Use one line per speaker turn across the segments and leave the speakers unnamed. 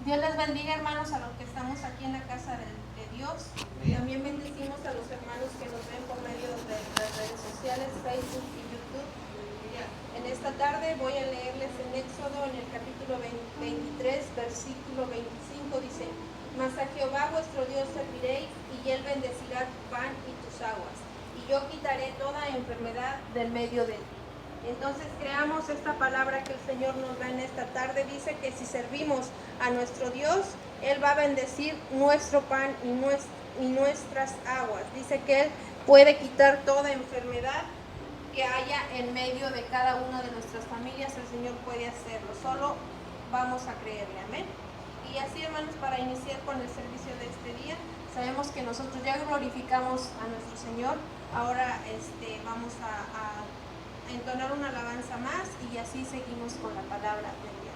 Dios les bendiga, hermanos, a los que estamos aquí en la casa de Dios. También bendecimos a los hermanos que nos ven por medio de las redes sociales, Facebook y YouTube. En esta tarde voy a leerles en Éxodo, en el capítulo 23, versículo 25, dice: Mas a Jehová vuestro Dios serviréis, y Él bendecirá tu pan y tus aguas, y yo quitaré toda enfermedad del medio de ti. Entonces creamos esta palabra que el Señor nos da en esta tarde. Dice que si servimos a nuestro Dios, Él va a bendecir nuestro pan y nuestras aguas. Dice que Él puede quitar toda enfermedad que haya en medio de cada una de nuestras familias. El Señor puede hacerlo, solo vamos a creerle, amén. Y así, hermanos, para iniciar con el servicio de este día, sabemos que nosotros ya glorificamos a nuestro Señor. Ahora vamos a entonar una alabanza más y así seguimos con la palabra del día.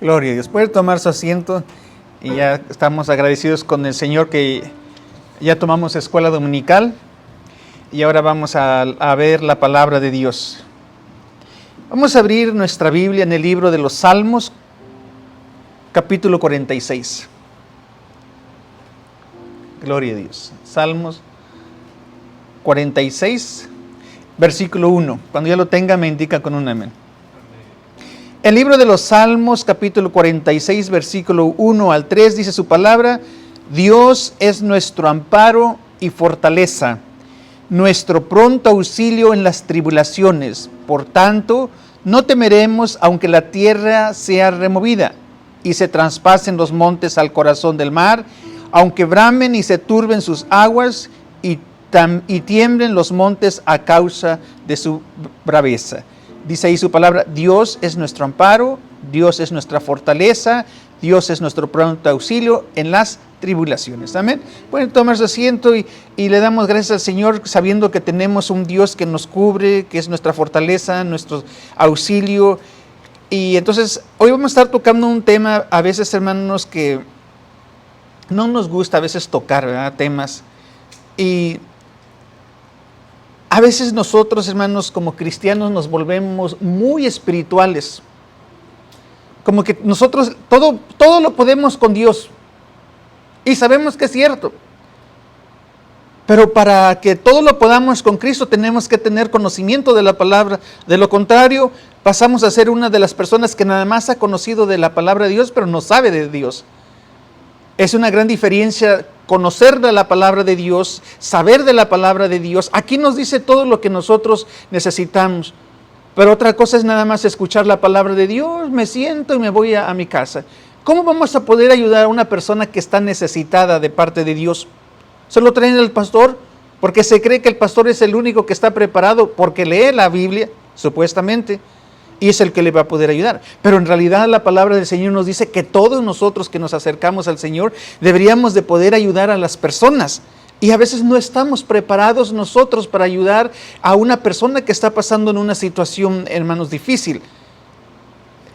Gloria a Dios. Puede tomar su asiento y ya estamos agradecidos con el Señor que ya tomamos escuela dominical y ahora vamos a ver la palabra de Dios. Vamos a abrir nuestra Biblia en el libro de los Salmos, capítulo 46. Gloria a Dios. Salmos 46, versículo 1. Cuando ya lo tenga, me indica con un amén. El libro de los Salmos, capítulo 46, versículo 1 al 3, dice su palabra: Dios es nuestro amparo y fortaleza, nuestro pronto auxilio en las tribulaciones. Por tanto, no temeremos aunque la tierra sea removida y se traspasen los montes al corazón del mar, aunque bramen y se turben sus aguas y tiemblen los montes a causa de su braveza. Dice ahí su palabra: Dios es nuestro amparo, Dios es nuestra fortaleza, Dios es nuestro pronto auxilio en las tribulaciones. Amén. Pueden tomarse asiento y le damos gracias al Señor sabiendo que tenemos un Dios que nos cubre, que es nuestra fortaleza, nuestro auxilio. Y entonces hoy vamos a estar tocando un tema, a veces, hermanos, que no nos gusta a veces tocar, ¿verdad? Temas. Y a veces nosotros, hermanos, como cristianos nos volvemos muy espirituales. Como que nosotros todo lo podemos con Dios. Y sabemos que es cierto. Pero para que todo lo podamos con Cristo tenemos que tener conocimiento de la palabra. De lo contrario, pasamos a ser una de las personas que nada más ha conocido de la palabra de Dios, pero no sabe de Dios. Es una gran diferencia conocer de la palabra de Dios, saber de la palabra de Dios. Aquí nos dice todo lo que nosotros necesitamos. Pero otra cosa es nada más escuchar la palabra de Dios, me siento y me voy a mi casa. ¿Cómo vamos a poder ayudar a una persona que está necesitada de parte de Dios? ¿Se lo traen al pastor? Porque se cree que el pastor es el único que está preparado porque lee la Biblia, supuestamente, y es el que le va a poder ayudar. Pero en realidad la palabra del Señor nos dice que todos nosotros que nos acercamos al Señor deberíamos de poder ayudar a las personas. Y a veces no estamos preparados nosotros para ayudar a una persona que está pasando en una situación, hermanos, difícil.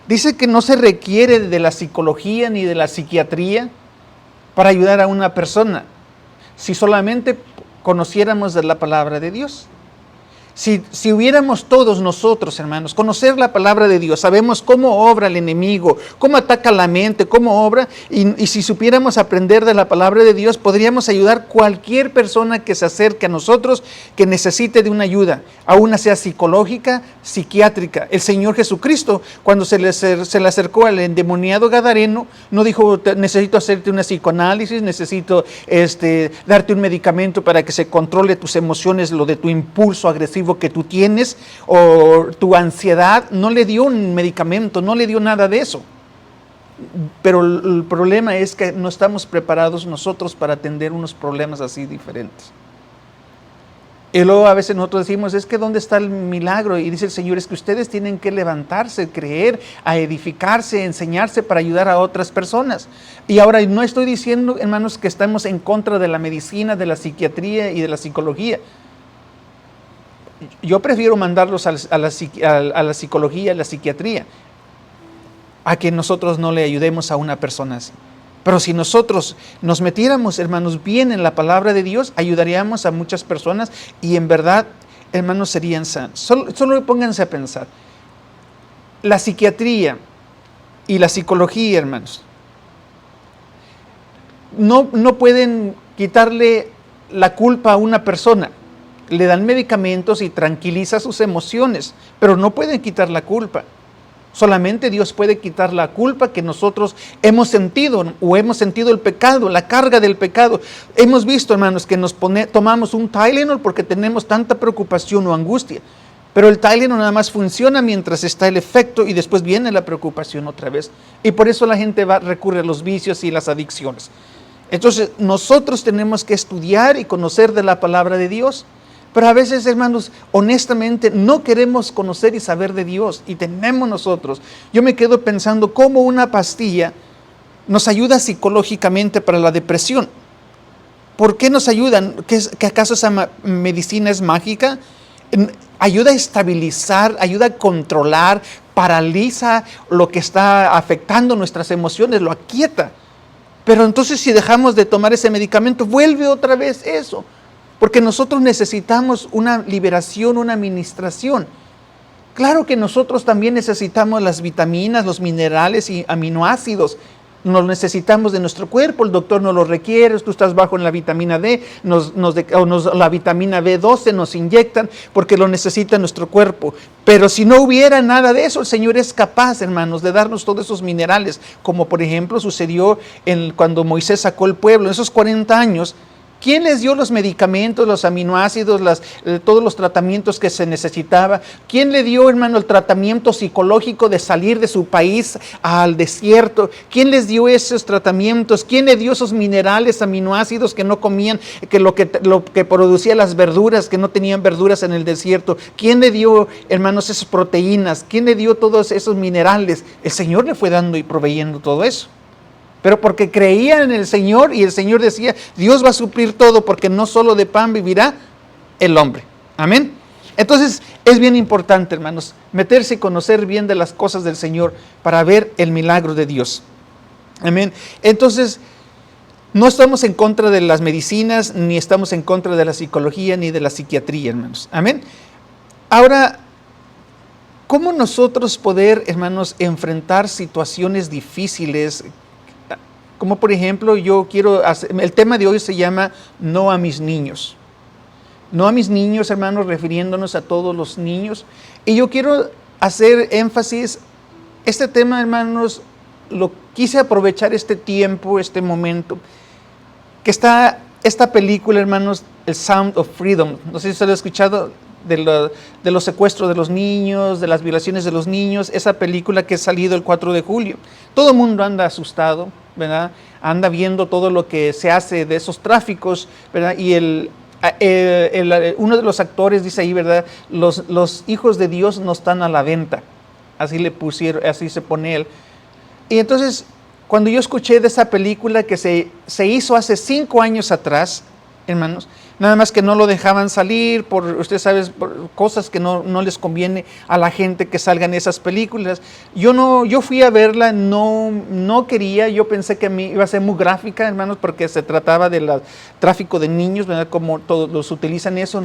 Dice que no se requiere de la psicología ni de la psiquiatría para ayudar a una persona, si solamente conociéramos de la palabra de Dios. Si hubiéramos todos nosotros, hermanos, conocer la palabra de Dios, sabemos cómo obra el enemigo, cómo ataca la mente, cómo obra, y si supiéramos aprender de la palabra de Dios, podríamos ayudar a cualquier persona que se acerque a nosotros, que necesite de una ayuda, aún sea psicológica, psiquiátrica. El Señor Jesucristo, cuando se le acercó al endemoniado gadareno, no dijo: necesito hacerte una psicoanálisis, necesito darte un medicamento para que se controle tus emociones, lo de tu impulso agresivo que tú tienes o tu ansiedad. No le dio un medicamento, no le dio nada de eso. Pero el problema es que no estamos preparados nosotros para atender unos problemas así diferentes. Y luego a veces nosotros decimos: es que ¿dónde está el milagro? Y dice el Señor: es que ustedes tienen que levantarse, creer, a edificarse, enseñarse para ayudar a otras personas. Y ahora no estoy diciendo, hermanos, que estamos en contra de la medicina, de la psiquiatría y de la psicología. Yo prefiero mandarlos a la psicología, a la psiquiatría, a que nosotros no le ayudemos a una persona así. Pero si nosotros nos metiéramos, hermanos, bien en la palabra de Dios, ayudaríamos a muchas personas y en verdad, hermanos, serían sanos. Solo pónganse a pensar. La psiquiatría y la psicología, hermanos, no pueden quitarle la culpa a una persona. Le dan medicamentos y tranquiliza sus emociones, pero no pueden quitar la culpa. Solamente Dios puede quitar la culpa que nosotros hemos sentido o hemos sentido el pecado, la carga del pecado. Hemos visto, hermanos, que tomamos un Tylenol porque tenemos tanta preocupación o angustia, pero el Tylenol nada más funciona mientras está el efecto y después viene la preocupación otra vez. Y por eso la gente recurre a los vicios y las adicciones. Entonces nosotros tenemos que estudiar y conocer de la palabra de Dios. Pero a veces, hermanos, honestamente no queremos conocer y saber de Dios y tenemos nosotros. Yo me quedo pensando cómo una pastilla nos ayuda psicológicamente para la depresión. ¿Por qué nos ayudan? ¿Que acaso esa medicina es mágica? Ayuda a estabilizar, ayuda a controlar, paraliza lo que está afectando nuestras emociones, lo aquieta. Pero entonces si dejamos de tomar ese medicamento, vuelve otra vez eso. Porque nosotros necesitamos una liberación, una administración. Claro que nosotros también necesitamos las vitaminas, los minerales y aminoácidos, nos necesitamos de nuestro cuerpo, el doctor no lo requiere, tú estás bajo en la vitamina D, la vitamina B12 nos inyectan porque lo necesita nuestro cuerpo. Pero si no hubiera nada de eso, el Señor es capaz, hermanos, de darnos todos esos minerales, como por ejemplo sucedió cuando Moisés sacó el pueblo, en esos 40 años. ¿Quién les dio los medicamentos, los aminoácidos, todos los tratamientos que se necesitaba? ¿Quién le dio, hermano, el tratamiento psicológico de salir de su país al desierto? ¿Quién les dio esos tratamientos? ¿Quién le dio esos minerales, aminoácidos que no comían, que lo que producía las verduras, que no tenían verduras en el desierto? ¿Quién le dio, hermanos, esas proteínas? ¿Quién le dio todos esos minerales? El Señor le fue dando y proveyendo todo eso. Pero porque creían en el Señor y el Señor decía, Dios va a suplir todo porque no solo de pan vivirá el hombre. Amén. Entonces es bien importante, hermanos, meterse y conocer bien de las cosas del Señor para ver el milagro de Dios. Amén. Entonces no estamos en contra de las medicinas, ni estamos en contra de la psicología, ni de la psiquiatría, hermanos. Amén. Ahora, ¿cómo nosotros poder, hermanos, enfrentar situaciones difíciles? Como por ejemplo, el tema de hoy se llama No a mis niños. No a mis niños, hermanos, refiriéndonos a todos los niños. Y yo quiero hacer énfasis, este tema, hermanos, lo quise aprovechar este tiempo, este momento, que está esta película, hermanos, el Sound of Freedom. No sé si se lo ha escuchado, de los secuestros de los niños, de las violaciones de los niños, esa película que ha salido el 4 de julio. Todo el mundo anda asustado, ¿verdad? Anda viendo todo lo que se hace de esos tráficos, ¿verdad? Y uno de los actores dice ahí, ¿verdad? Los hijos de Dios no están a la venta. Así le pusieron, así se pone él. Y entonces, cuando yo escuché de esa película que se hizo hace 5 años atrás, hermanos, nada más que no lo dejaban salir usted sabe, por cosas que no les conviene a la gente que salgan esas películas. Yo fui a verla, no quería, yo pensé que iba a ser muy gráfica, hermanos, porque se trataba del tráfico de niños, ¿verdad? Como todos los utilizan eso.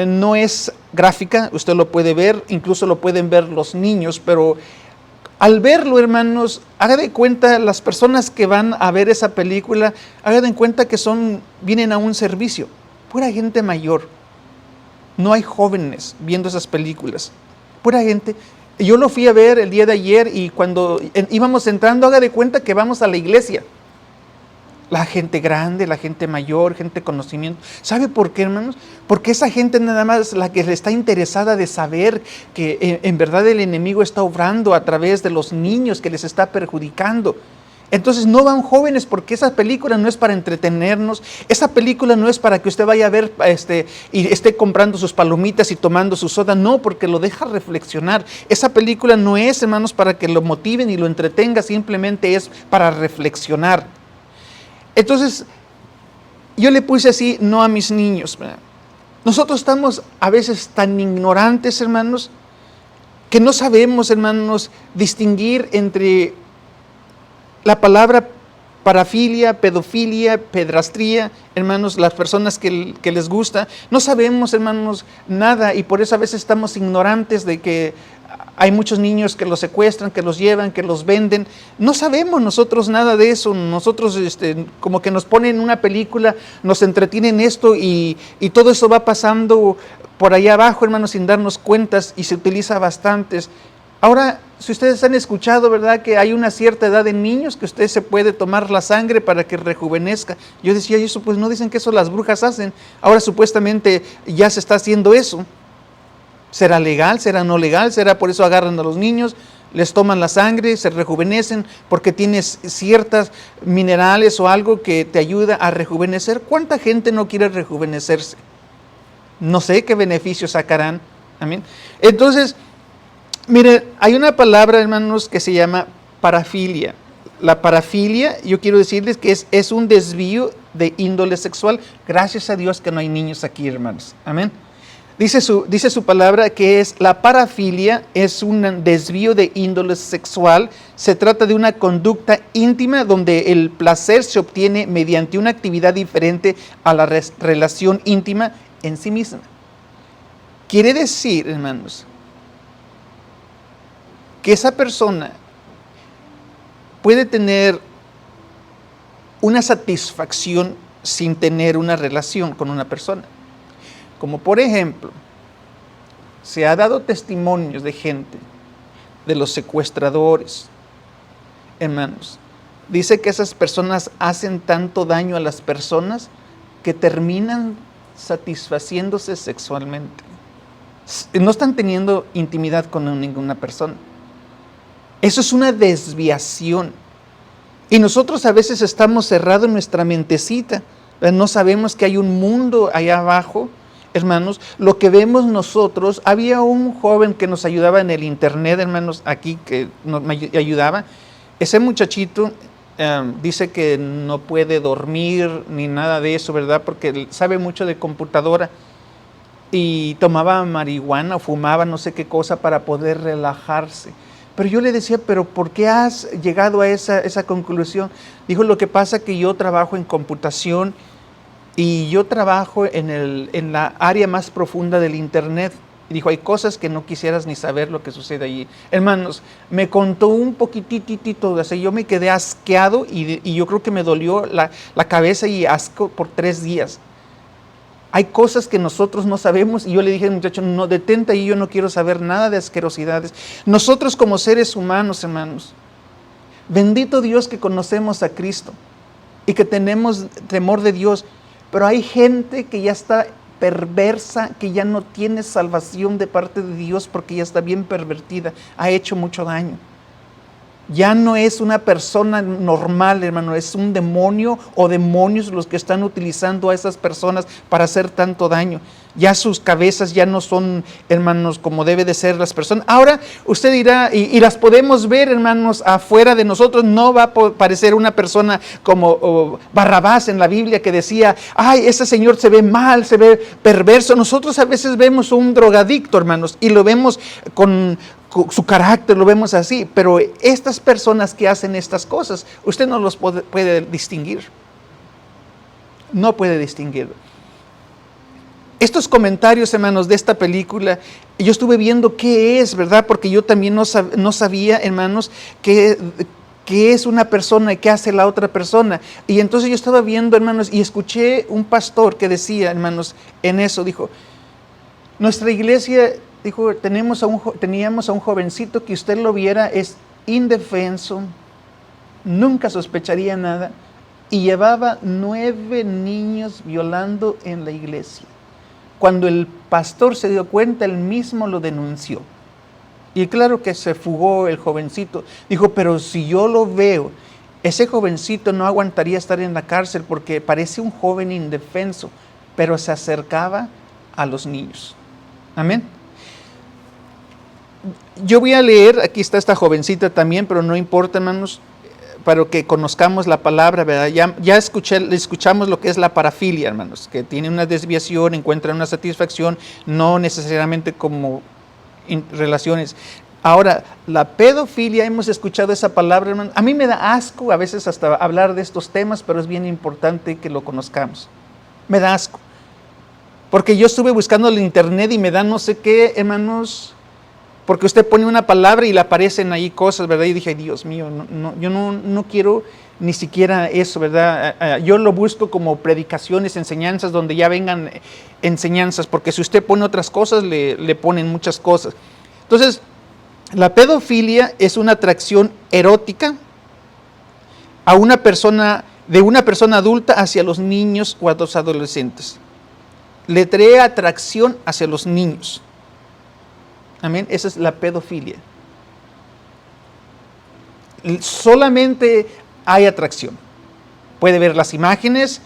No es gráfica, usted lo puede ver, incluso lo pueden ver los niños, pero al verlo, hermanos, hagan de cuenta, las personas que van a ver esa película, hagan de cuenta que vienen a un servicio, pura gente mayor. No hay jóvenes viendo esas películas, pura gente. Yo lo fui a ver el día de ayer y cuando íbamos entrando, haga de cuenta que vamos a la iglesia. La gente grande, la gente mayor, gente de conocimiento. ¿Sabe por qué, hermanos? Porque esa gente nada más la que está interesada de saber que en verdad el enemigo está obrando a través de los niños, que les está perjudicando. Entonces no van jóvenes porque esa película no es para entretenernos, esa película no es para que usted vaya a ver y esté comprando sus palomitas y tomando su soda, no, porque lo deja reflexionar. Esa película no es, hermanos, para que lo motiven y lo entretenga, simplemente es para reflexionar. Entonces, yo le puse así, no a mis niños. ¿Verdad? Nosotros estamos a veces tan ignorantes, hermanos, que no sabemos, hermanos, distinguir entre la palabra parafilia, pedofilia, pedrastría, hermanos, las personas que les gusta. No sabemos, hermanos, nada y por eso a veces estamos ignorantes de que hay muchos niños que los secuestran, que los llevan, que los venden. No sabemos nosotros nada de eso. Nosotros como que nos ponen una película, nos entretienen esto y todo eso va pasando por allá abajo, hermanos, sin darnos cuentas y se utiliza bastantes. Ahora, si ustedes han escuchado, ¿verdad?, que hay una cierta edad de niños que usted se puede tomar la sangre para que rejuvenezca. Yo decía, ¿y eso? Pues no dicen que eso las brujas hacen. Ahora supuestamente ya se está haciendo eso. ¿Será legal? ¿Será no legal? ¿Será por eso agarran a los niños, les toman la sangre, se rejuvenecen porque tienes ciertas minerales o algo que te ayuda a rejuvenecer? ¿Cuánta gente no quiere rejuvenecerse? No sé qué beneficios sacarán. Amén. Entonces, mire, hay una palabra, hermanos, que se llama parafilia. La parafilia, yo quiero decirles que es un desvío de índole sexual. Gracias a Dios que no hay niños aquí, hermanos. Amén. Dice su palabra que la parafilia es un desvío de índole sexual. Se trata de una conducta íntima donde el placer se obtiene mediante una actividad diferente a la relación íntima en sí misma. Quiere decir, hermanos, que esa persona puede tener una satisfacción sin tener una relación con una persona. Como por ejemplo, se ha dado testimonios de gente, de los secuestradores, hermanos. Dice que esas personas hacen tanto daño a las personas que terminan satisfaciéndose sexualmente. No están teniendo intimidad con ninguna persona. Eso es una desviación. Y nosotros a veces estamos cerrados en nuestra mentecita. No sabemos que hay un mundo allá abajo, hermanos. Lo que vemos nosotros, había un joven que nos ayudaba en el internet, hermanos, aquí que me ayudaba. Ese muchachito dice que no puede dormir ni nada de eso, ¿verdad? Porque sabe mucho de computadora y tomaba marihuana o fumaba no sé qué cosa para poder relajarse. Pero yo le decía, ¿pero por qué has llegado a esa conclusión? Dijo, lo que pasa es que yo trabajo en computación y yo trabajo en la área más profunda del internet. Y dijo, hay cosas que no quisieras ni saber lo que sucede allí. Hermanos, me contó un poquitito, o sea, yo me quedé asqueado y yo creo que me dolió la cabeza y asco por 3 días. Hay cosas que nosotros no sabemos y yo le dije al muchacho, no, detente ahí, yo no quiero saber nada de asquerosidades. Nosotros como seres humanos, hermanos, bendito Dios que conocemos a Cristo y que tenemos temor de Dios, pero hay gente que ya está perversa, que ya no tiene salvación de parte de Dios porque ya está bien pervertida, ha hecho mucho daño. Ya no es una persona normal, hermano, es un demonio o demonios los que están utilizando a esas personas para hacer tanto daño. Ya sus cabezas ya no son, hermanos, como debe de ser las personas. Ahora usted dirá, y las podemos ver, hermanos, afuera de nosotros. No va a parecer una persona como Barrabás en la Biblia que decía, ay, ese señor se ve mal, se ve perverso. Nosotros a veces vemos un drogadicto, hermanos, y lo vemos con su carácter, lo vemos así, pero estas personas que hacen estas cosas, usted no los puede distinguir. No puede distinguir. Estos comentarios, hermanos, de esta película, yo estuve viendo qué es, ¿verdad? Porque yo también no sabía, hermanos, qué es una persona y qué hace la otra persona. Y entonces yo estaba viendo, hermanos, y escuché un pastor que decía, hermanos, en eso, dijo, nuestra iglesia, dijo, teníamos a un jovencito que usted lo viera, es indefenso, nunca sospecharía nada, y llevaba 9 niños violando en la iglesia. Cuando el pastor se dio cuenta, él mismo lo denunció. Y claro que se fugó el jovencito. Dijo, pero si yo lo veo, ese jovencito no aguantaría estar en la cárcel porque parece un joven indefenso, pero se acercaba a los niños. Amén. Yo voy a leer, aquí está esta jovencita también, pero no importa, hermanos, para que conozcamos la palabra, ¿verdad? Ya escuchamos lo que es la parafilia, hermanos, que tiene una desviación, encuentra una satisfacción, no necesariamente como relaciones. Ahora, la pedofilia, hemos escuchado esa palabra, hermanos. A mí me da asco a veces hasta hablar de estos temas, pero es bien importante que lo conozcamos. Me da asco. Porque yo estuve buscando en internet y me da no sé qué, hermanos, porque usted pone una palabra y le aparecen ahí cosas, ¿verdad? Y dije, Dios mío, yo no quiero ni siquiera eso, ¿verdad? Yo lo busco como predicaciones, enseñanzas, donde ya vengan enseñanzas, porque si usted pone otras cosas, le ponen muchas cosas. Entonces, la pedofilia es una atracción erótica a de una persona adulta hacia los niños o a los adolescentes. Le trae atracción hacia los niños. Amén, esa es la pedofilia. Solamente hay atracción. Puede ver las imágenes,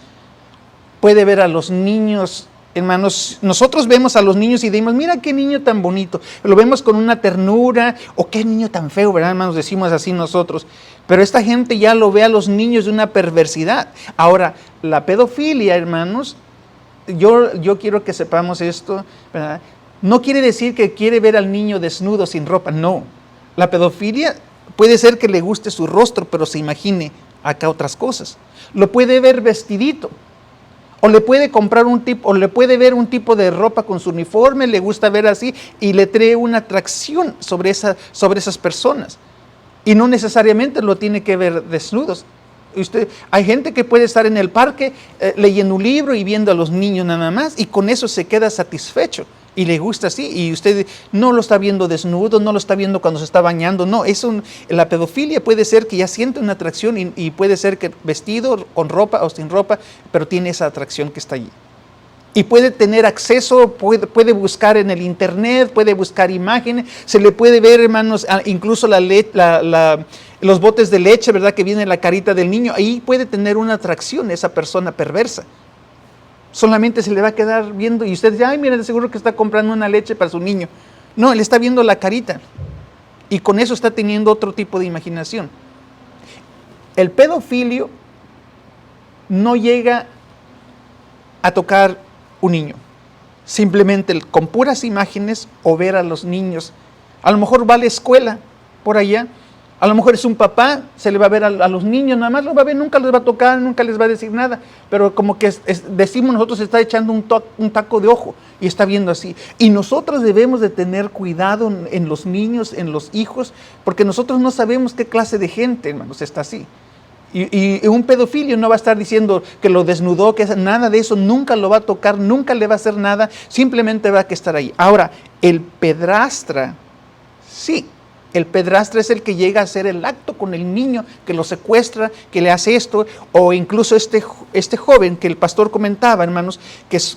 puede ver a los niños, hermanos. Nosotros vemos a los niños y decimos, mira qué niño tan bonito. Lo vemos con una ternura, o qué niño tan feo, ¿verdad, hermanos? Decimos así nosotros. Pero esta gente ya lo ve a los niños de una perversidad. Ahora, la pedofilia, hermanos, yo quiero que sepamos esto, ¿verdad? No quiere decir que quiere ver al niño desnudo, sin ropa, no. La pedofilia puede ser que le guste su rostro, pero se imagine acá otras cosas. Lo puede ver vestidito, o le puede comprar o le puede ver un tipo de ropa con su uniforme, le gusta ver así, y le trae una atracción sobre esas personas. Y no necesariamente lo tiene que ver desnudos. Hay gente que puede estar en el parque leyendo un libro y viendo a los niños nada más, y con eso se queda satisfecho y le gusta así, y usted no lo está viendo desnudo, no lo está viendo cuando se está bañando, no, la pedofilia puede ser que ya siente una atracción y puede ser que vestido, con ropa o sin ropa, pero tiene esa atracción que está allí. Y puede tener acceso, puede buscar en el internet, puede buscar imágenes, se le puede ver, hermanos, incluso los botes de leche, ¿verdad? Que viene en la carita del niño, ahí puede tener una atracción esa persona perversa. Solamente se le va a quedar viendo y usted dice, ay, mira, de seguro que está comprando una leche para su niño. No, él está viendo la carita y con eso está teniendo otro tipo de imaginación. El pedofilio no llega a tocar un niño, simplemente con puras imágenes o ver a los niños. A lo mejor va a la escuela por allá, a lo mejor es un papá, se le va a ver a los niños, nada más lo va a ver, nunca les va a tocar, nunca les va a decir nada, pero como que decimos nosotros, está echando un taco de ojo y está viendo así. Y nosotros debemos de tener cuidado en los niños, en los hijos, porque nosotros no sabemos qué clase de gente, hermanos, está así. Y un pedofilio no va a estar diciendo que lo desnudó, que nada de eso, nunca lo va a tocar, nunca le va a hacer nada, simplemente va a estar ahí. Ahora, el pedrastra, sí, el pedrastra es el que llega a hacer el acto con el niño, que lo secuestra, que le hace esto, o incluso este joven que el pastor comentaba, hermanos,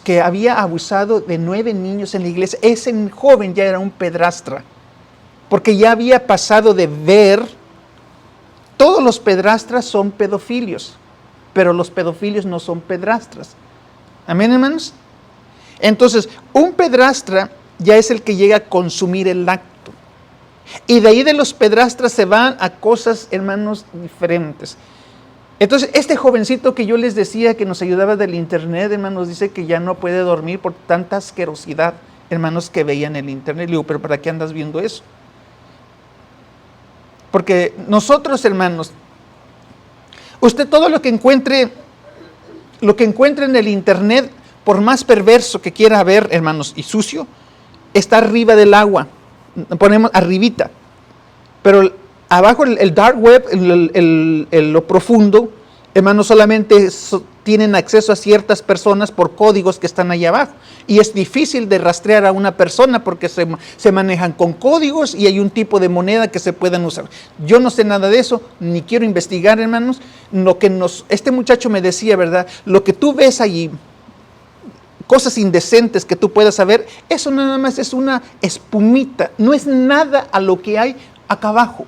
que había abusado de 9 niños en la iglesia. Ese joven ya era un pedrastra, porque ya había pasado de ver. Todos los pedrastras son pedofilios, pero los pedofilios no son pedrastras. ¿Amén, hermanos? Entonces, un pedrastra ya es el que llega a consumir el acto. Y de ahí de los pedrastras se van a cosas, hermanos, diferentes. Entonces, este jovencito que yo les decía que nos ayudaba del internet, hermanos, dice que ya no puede dormir por tanta asquerosidad, hermanos, que veía en el internet. Le digo, ¿pero para qué andas viendo eso? Porque nosotros, hermanos, usted todo lo que encuentre en el internet, por más perverso que quiera ver, hermanos, y sucio, está arriba del agua, ponemos arribita. Pero abajo el dark web, lo profundo, hermanos, solamente tienen acceso a ciertas personas por códigos que están ahí abajo. Y es difícil de rastrear a una persona porque se manejan con códigos y hay un tipo de moneda que se pueden usar. Yo no sé nada de eso, ni quiero investigar, hermanos. Este muchacho me decía, ¿verdad? Lo que tú ves allí, cosas indecentes que tú puedas saber, eso nada más es una espumita, no es nada a lo que hay acá abajo,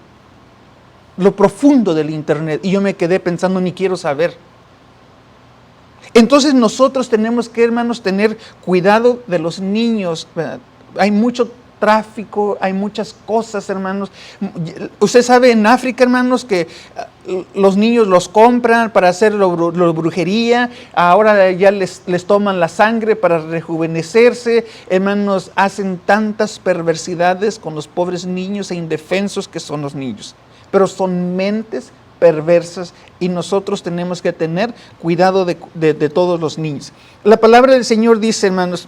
lo profundo del internet. Y yo me quedé pensando, ni quiero saber. Entonces nosotros tenemos que, hermanos, tener cuidado de los niños. Hay mucho tráfico, hay muchas cosas, hermanos. Usted sabe en África, hermanos, que los niños los compran para hacer brujería. Ahora ya les toman la sangre para rejuvenecerse. Hermanos, hacen tantas perversidades con los pobres niños e indefensos que son los niños. Pero son mentes perversas y nosotros tenemos que tener cuidado de todos los niños. La palabra del Señor dice, hermanos,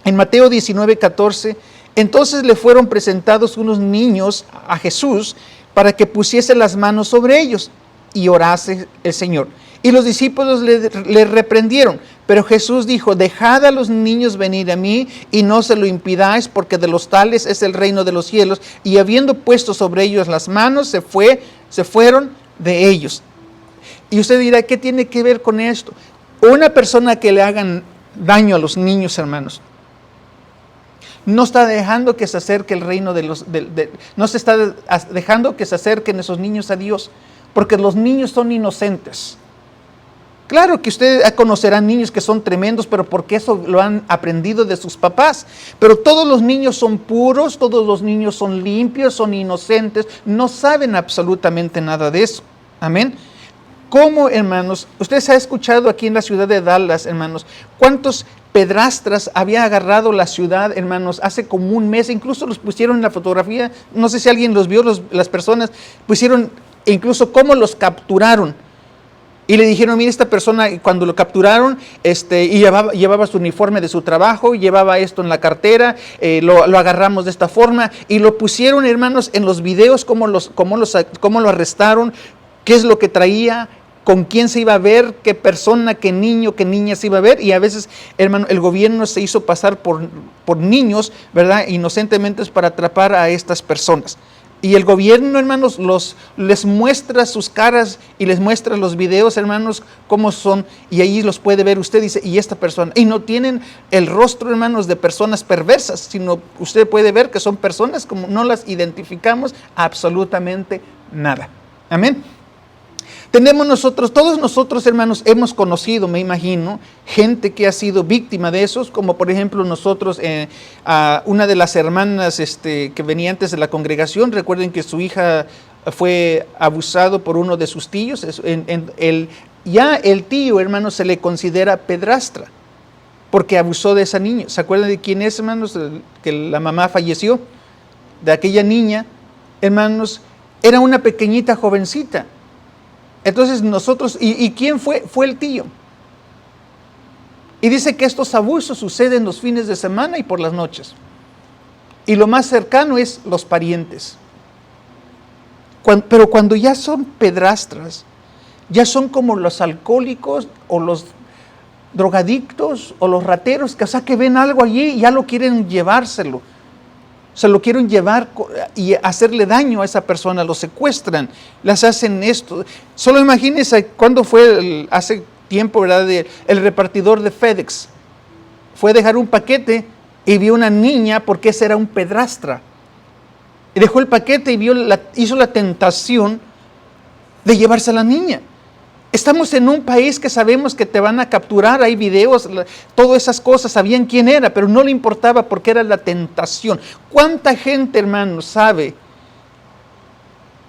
en Mateo 19:14, entonces le fueron presentados unos niños a Jesús para que pusiese las manos sobre ellos y orase el Señor. Y los discípulos le reprendieron, pero Jesús dijo, dejad a los niños venir a mí y no se lo impidáis, porque de los tales es el reino de los cielos. Y habiendo puesto sobre ellos las manos, se fueron de ellos. Y usted dirá, ¿qué tiene que ver con esto? Una persona que le hagan daño a los niños, hermanos, no está dejando que se acerque el reino no se está dejando que se acerquen esos niños a Dios, porque los niños son inocentes. Claro que usted conocerá niños que son tremendos, pero porque eso lo han aprendido de sus papás. Pero todos los niños son puros, todos los niños son limpios, son inocentes, no saben absolutamente nada de eso. Amén. ¿Cómo, hermanos? Usted se ha escuchado aquí en la ciudad de Dallas, hermanos, cuántos pedrastras había agarrado la ciudad, hermanos, hace como un mes. Incluso los pusieron en la fotografía, no sé si alguien los vio, las personas pusieron incluso cómo los capturaron. Y le dijeron, mire, esta persona, cuando lo capturaron, y llevaba su uniforme de su trabajo, llevaba esto en la cartera, lo agarramos de esta forma, y lo pusieron, hermanos, en los videos, cómo lo arrestaron, qué es lo que traía, con quién se iba a ver, qué persona, qué niño, qué niña se iba a ver, y a veces, hermano, el gobierno se hizo pasar por niños, ¿verdad?, inocentemente para atrapar a estas personas. Y el gobierno, hermanos, les muestra sus caras y les muestra los videos, hermanos, cómo son, y ahí los puede ver usted, dice, y esta persona. Y no tienen el rostro, hermanos, de personas perversas, sino usted puede ver que son personas como no las identificamos absolutamente nada. Amén. Tenemos nosotros, todos nosotros, hermanos, hemos conocido, me imagino, gente que ha sido víctima de esos, como por ejemplo nosotros, a una de las hermanas que venía antes de la congregación, recuerden que su hija fue abusado por uno de sus tíos, ya el tío, hermanos, se le considera pedrastra, porque abusó de esa niña. ¿Se acuerdan de quién es, hermanos? Que la mamá falleció, de aquella niña, hermanos, era una pequeñita jovencita. Entonces nosotros, ¿y quién fue? Fue el tío. Y dice que estos abusos suceden los fines de semana y por las noches. Y lo más cercano es los parientes. Pero cuando ya son pedrastras, ya son como los alcohólicos o los drogadictos o los rateros, que ven algo allí y ya lo quieren llevárselo. Se lo quieren llevar y hacerle daño a esa persona, lo secuestran, las hacen esto. Solo imagínense cuando fue hace tiempo, ¿verdad? El repartidor de FedEx fue a dejar un paquete y vio una niña, porque ese era un pedrastra. Y dejó el paquete y hizo la tentación de llevarse a la niña. Estamos en un país que sabemos que te van a capturar, hay videos, todas esas cosas, sabían quién era, pero no le importaba porque era la tentación. ¿Cuánta gente, hermano, sabe?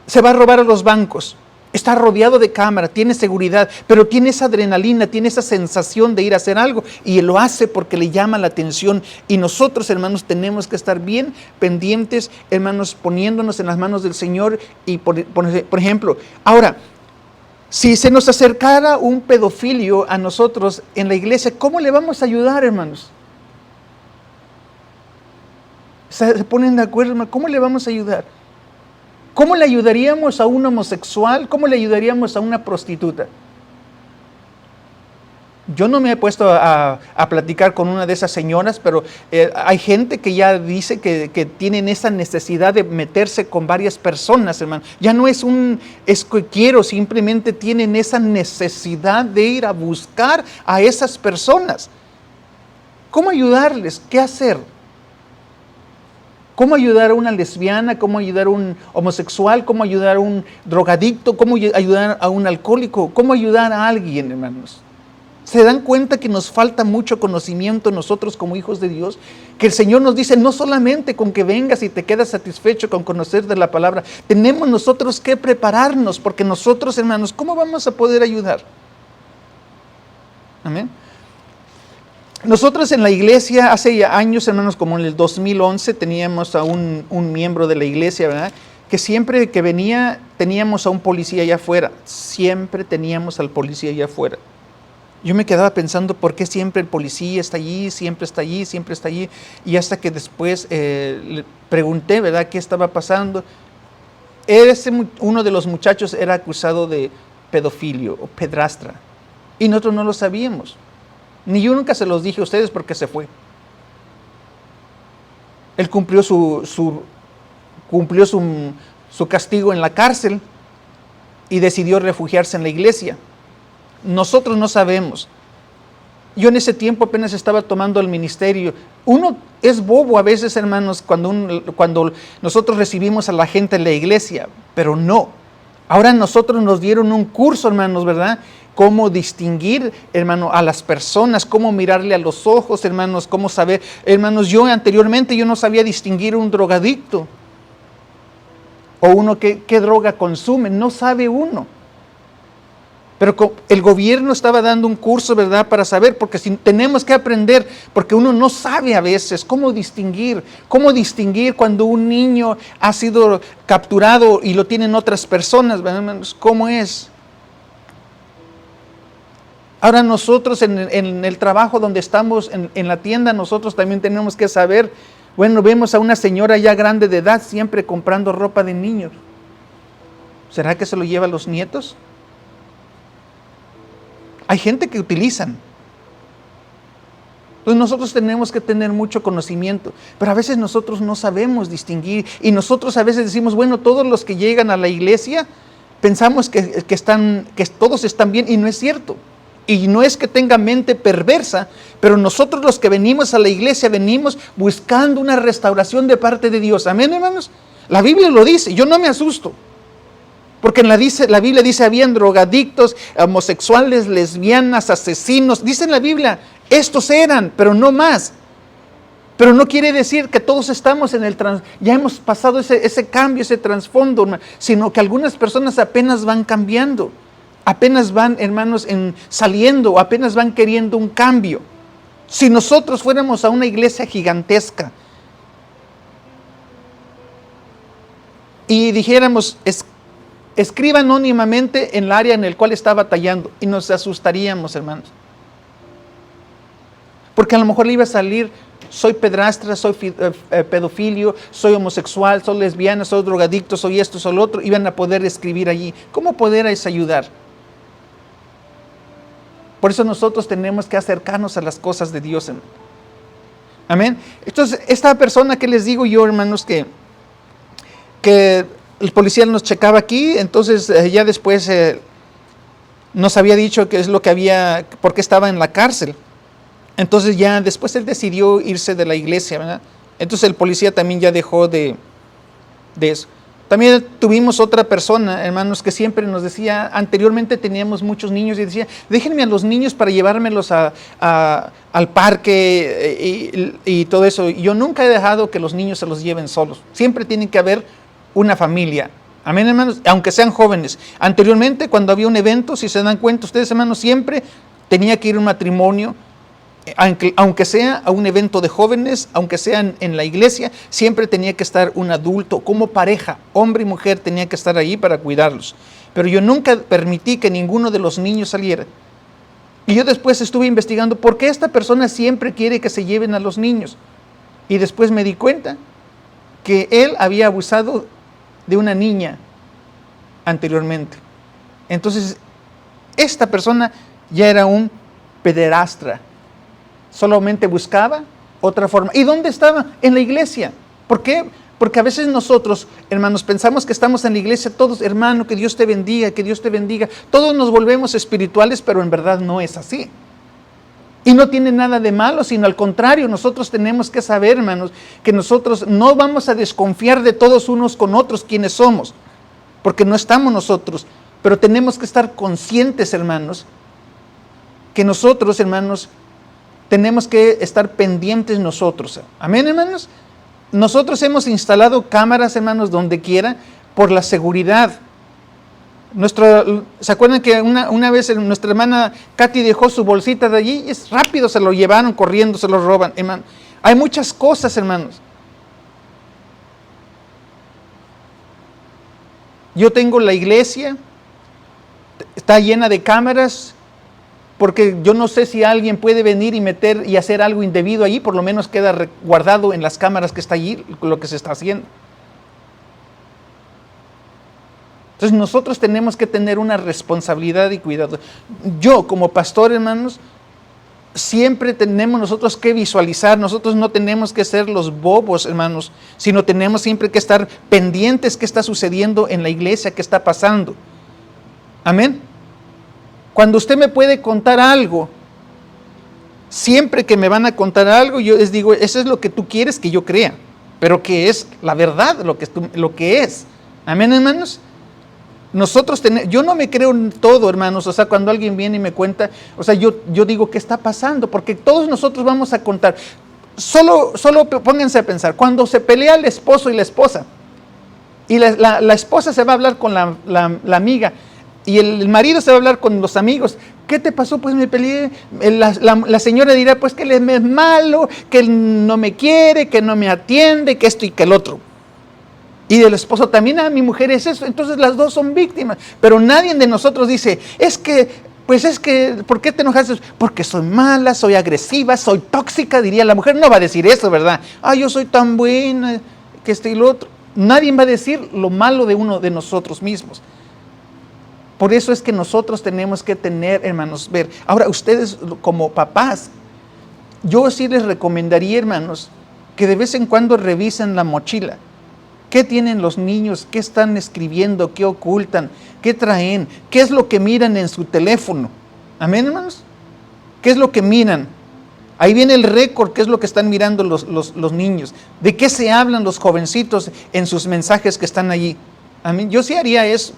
Se va a robar a los bancos, está rodeado de cámara, tiene seguridad, pero tiene esa adrenalina, tiene esa sensación de ir a hacer algo y lo hace porque le llama la atención. Y nosotros, hermanos, tenemos que estar bien pendientes, hermanos, poniéndonos en las manos del Señor. Y por ejemplo, ahora, si se nos acercara un pedofilio a nosotros en la iglesia, ¿cómo le vamos a ayudar, hermanos? ¿Se ponen de acuerdo, hermano? ¿Cómo le vamos a ayudar? ¿Cómo le ayudaríamos a un homosexual? ¿Cómo le ayudaríamos a una prostituta? Yo no me he puesto a platicar con una de esas señoras, pero hay gente que ya dice que tienen esa necesidad de meterse con varias personas, hermano. Ya no es que quiero, simplemente tienen esa necesidad de ir a buscar a esas personas. ¿Cómo ayudarles? ¿Qué hacer? ¿Cómo ayudar a una lesbiana? ¿Cómo ayudar a un homosexual? ¿Cómo ayudar a un drogadicto? ¿Cómo ayudar a un alcohólico? ¿Cómo ayudar a alguien, hermanos? ¿Se dan cuenta que nos falta mucho conocimiento nosotros como hijos de Dios? Que el Señor nos dice, no solamente con que vengas y te quedas satisfecho con conocer de la palabra, tenemos nosotros que prepararnos, porque nosotros, hermanos, ¿cómo vamos a poder ayudar? Amén. Nosotros en la iglesia, hace años, hermanos, como en el 2011, teníamos a un miembro de la iglesia, ¿verdad?, que siempre que venía, teníamos a un policía allá afuera. Siempre teníamos al policía allá afuera. Yo me quedaba pensando por qué siempre el policía está allí, siempre está allí, siempre está allí. Y hasta que después le pregunté, ¿verdad?, qué estaba pasando. Uno de los muchachos era acusado de pedofilio o pedrastra. Y nosotros no lo sabíamos. Ni yo nunca se los dije a ustedes porque se fue. Él cumplió su castigo en la cárcel y decidió refugiarse en la iglesia. Nosotros no sabemos. Yo en ese tiempo apenas estaba tomando el ministerio. Uno es bobo a veces, hermanos, cuando nosotros recibimos a la gente en la iglesia, pero no. Ahora nosotros nos dieron un curso, hermanos, ¿verdad? Cómo distinguir, hermano, a las personas, cómo mirarle a los ojos, hermanos, cómo saber. Hermanos, yo anteriormente no sabía distinguir un drogadicto o uno que droga consume, no sabe uno. Pero el gobierno estaba dando un curso, ¿verdad?, para saber, porque tenemos que aprender, porque uno no sabe a veces cómo distinguir cuando un niño ha sido capturado y lo tienen otras personas, ¿verdad? ¿Cómo es? Ahora nosotros en el trabajo donde estamos, en la tienda, nosotros también tenemos que saber. Bueno, vemos a una señora ya grande de edad siempre comprando ropa de niños. ¿Será que se lo lleva a los nietos? Hay gente que utilizan. Entonces nosotros tenemos que tener mucho conocimiento, pero a veces nosotros no sabemos distinguir y nosotros a veces decimos, bueno, todos los que llegan a la iglesia pensamos que todos están bien y no es cierto. Y no es que tenga mente perversa, pero nosotros los que venimos a la iglesia venimos buscando una restauración de parte de Dios. Amén, hermanos. La Biblia lo dice, yo no me asusto. Porque la Biblia dice, habían drogadictos, homosexuales, lesbianas, asesinos. Dice en la Biblia, estos eran, pero no más. Pero no quiere decir que todos estamos ya hemos pasado ese cambio, ese trasfondo, sino que algunas personas apenas van cambiando. Apenas van, hermanos, saliendo, apenas van queriendo un cambio. Si nosotros fuéramos a una iglesia gigantesca y dijéramos, escriba anónimamente en el área en el cual está batallando, y nos asustaríamos, hermanos. Porque a lo mejor le iba a salir, soy pedrastra, soy pedofilio, soy homosexual, soy lesbiana, soy drogadicto, soy esto, soy lo otro. Iban a poder escribir allí. ¿Cómo poder ayudar? Por eso nosotros tenemos que acercarnos a las cosas de Dios. Amén. Entonces, esta persona que les digo yo, hermanos, que el policía nos checaba aquí, entonces ya después nos había dicho qué es lo que había, por qué estaba en la cárcel. Entonces ya después él decidió irse de la iglesia, ¿verdad? Entonces el policía también ya dejó de eso. También tuvimos otra persona, hermanos, que siempre nos decía, anteriormente teníamos muchos niños y decía, déjenme a los niños para llevármelos al parque y todo eso. Yo nunca he dejado que los niños se los lleven solos. Siempre tiene que haber una familia. Amén, hermanos, aunque sean jóvenes. Anteriormente, cuando había un evento, si se dan cuenta ustedes, hermanos, siempre tenía que ir un matrimonio, aunque sea a un evento de jóvenes, aunque sea en la iglesia, siempre tenía que estar un adulto como pareja, hombre y mujer tenía que estar ahí para cuidarlos. Pero yo nunca permití que ninguno de los niños saliera. Y yo después estuve investigando por qué esta persona siempre quiere que se lleven a los niños. Y después me di cuenta que él había abusado de una niña anteriormente. Entonces, esta persona ya era un pederastra. Solamente buscaba otra forma. ¿Y dónde estaba? En la iglesia. ¿Por qué? Porque a veces nosotros, hermanos, pensamos que estamos en la iglesia todos, hermano, que Dios te bendiga, que Dios te bendiga. Todos nos volvemos espirituales, pero en verdad no es así. Y no tiene nada de malo, sino al contrario, nosotros tenemos que saber, hermanos, que nosotros no vamos a desconfiar de todos unos con otros quienes somos, porque no estamos nosotros, pero tenemos que estar conscientes, hermanos, que nosotros, hermanos, tenemos que estar pendientes nosotros. Amén, hermanos. Nosotros hemos instalado cámaras, hermanos, donde quiera, por la seguridad. ¿Se acuerdan que una vez nuestra hermana Katy dejó su bolsita de allí? Y es rápido, se lo llevaron corriendo, se lo roban, hermano. Hay muchas cosas, hermanos. Yo tengo la iglesia, está llena de cámaras, porque yo no sé si alguien puede venir y meter y hacer algo indebido allí, por lo menos queda guardado en las cámaras que está allí lo que se está haciendo. Entonces nosotros tenemos que tener una responsabilidad y cuidado. Yo como pastor, hermanos, siempre tenemos nosotros que visualizar, nosotros no tenemos que ser los bobos, hermanos, sino tenemos siempre que estar pendientes qué está sucediendo en la iglesia, qué está pasando. Amén. Cuando usted me puede contar algo, siempre que me van a contar algo, yo les digo, eso es lo que tú quieres que yo crea, pero que es la verdad, lo que es. Amén, hermanos. Yo no me creo en todo, hermanos. O sea, cuando alguien viene y me cuenta, o sea, yo digo, ¿qué está pasando? Porque todos nosotros vamos a contar. Solo pónganse a pensar, cuando se pelea el esposo y la esposa, y la esposa se va a hablar con la amiga, y el marido se va a hablar con los amigos. ¿Qué te pasó? Pues me peleé. La señora dirá, pues que él es malo, que él no me quiere, que no me atiende, que esto y que el otro. Y del esposo también, mi mujer es eso. Entonces las dos son víctimas. Pero nadie de nosotros dice, ¿por qué te enojas? Porque soy mala, soy agresiva, soy tóxica, diría la mujer. No va a decir eso, ¿verdad? Yo soy tan buena, que esto y lo otro. Nadie va a decir lo malo de uno de nosotros mismos. Por eso es que nosotros tenemos que tener, hermanos, ver. Ahora, ustedes como papás, yo sí les recomendaría, hermanos, que de vez en cuando revisen la mochila. ¿Qué tienen los niños? ¿Qué están escribiendo? ¿Qué ocultan? ¿Qué traen? ¿Qué es lo que miran en su teléfono? Amén, hermanos. ¿Qué es lo que miran? Ahí viene el récord, ¿qué es lo que están mirando los niños? ¿De qué se hablan los jovencitos en sus mensajes que están allí? Amén. Yo sí haría eso.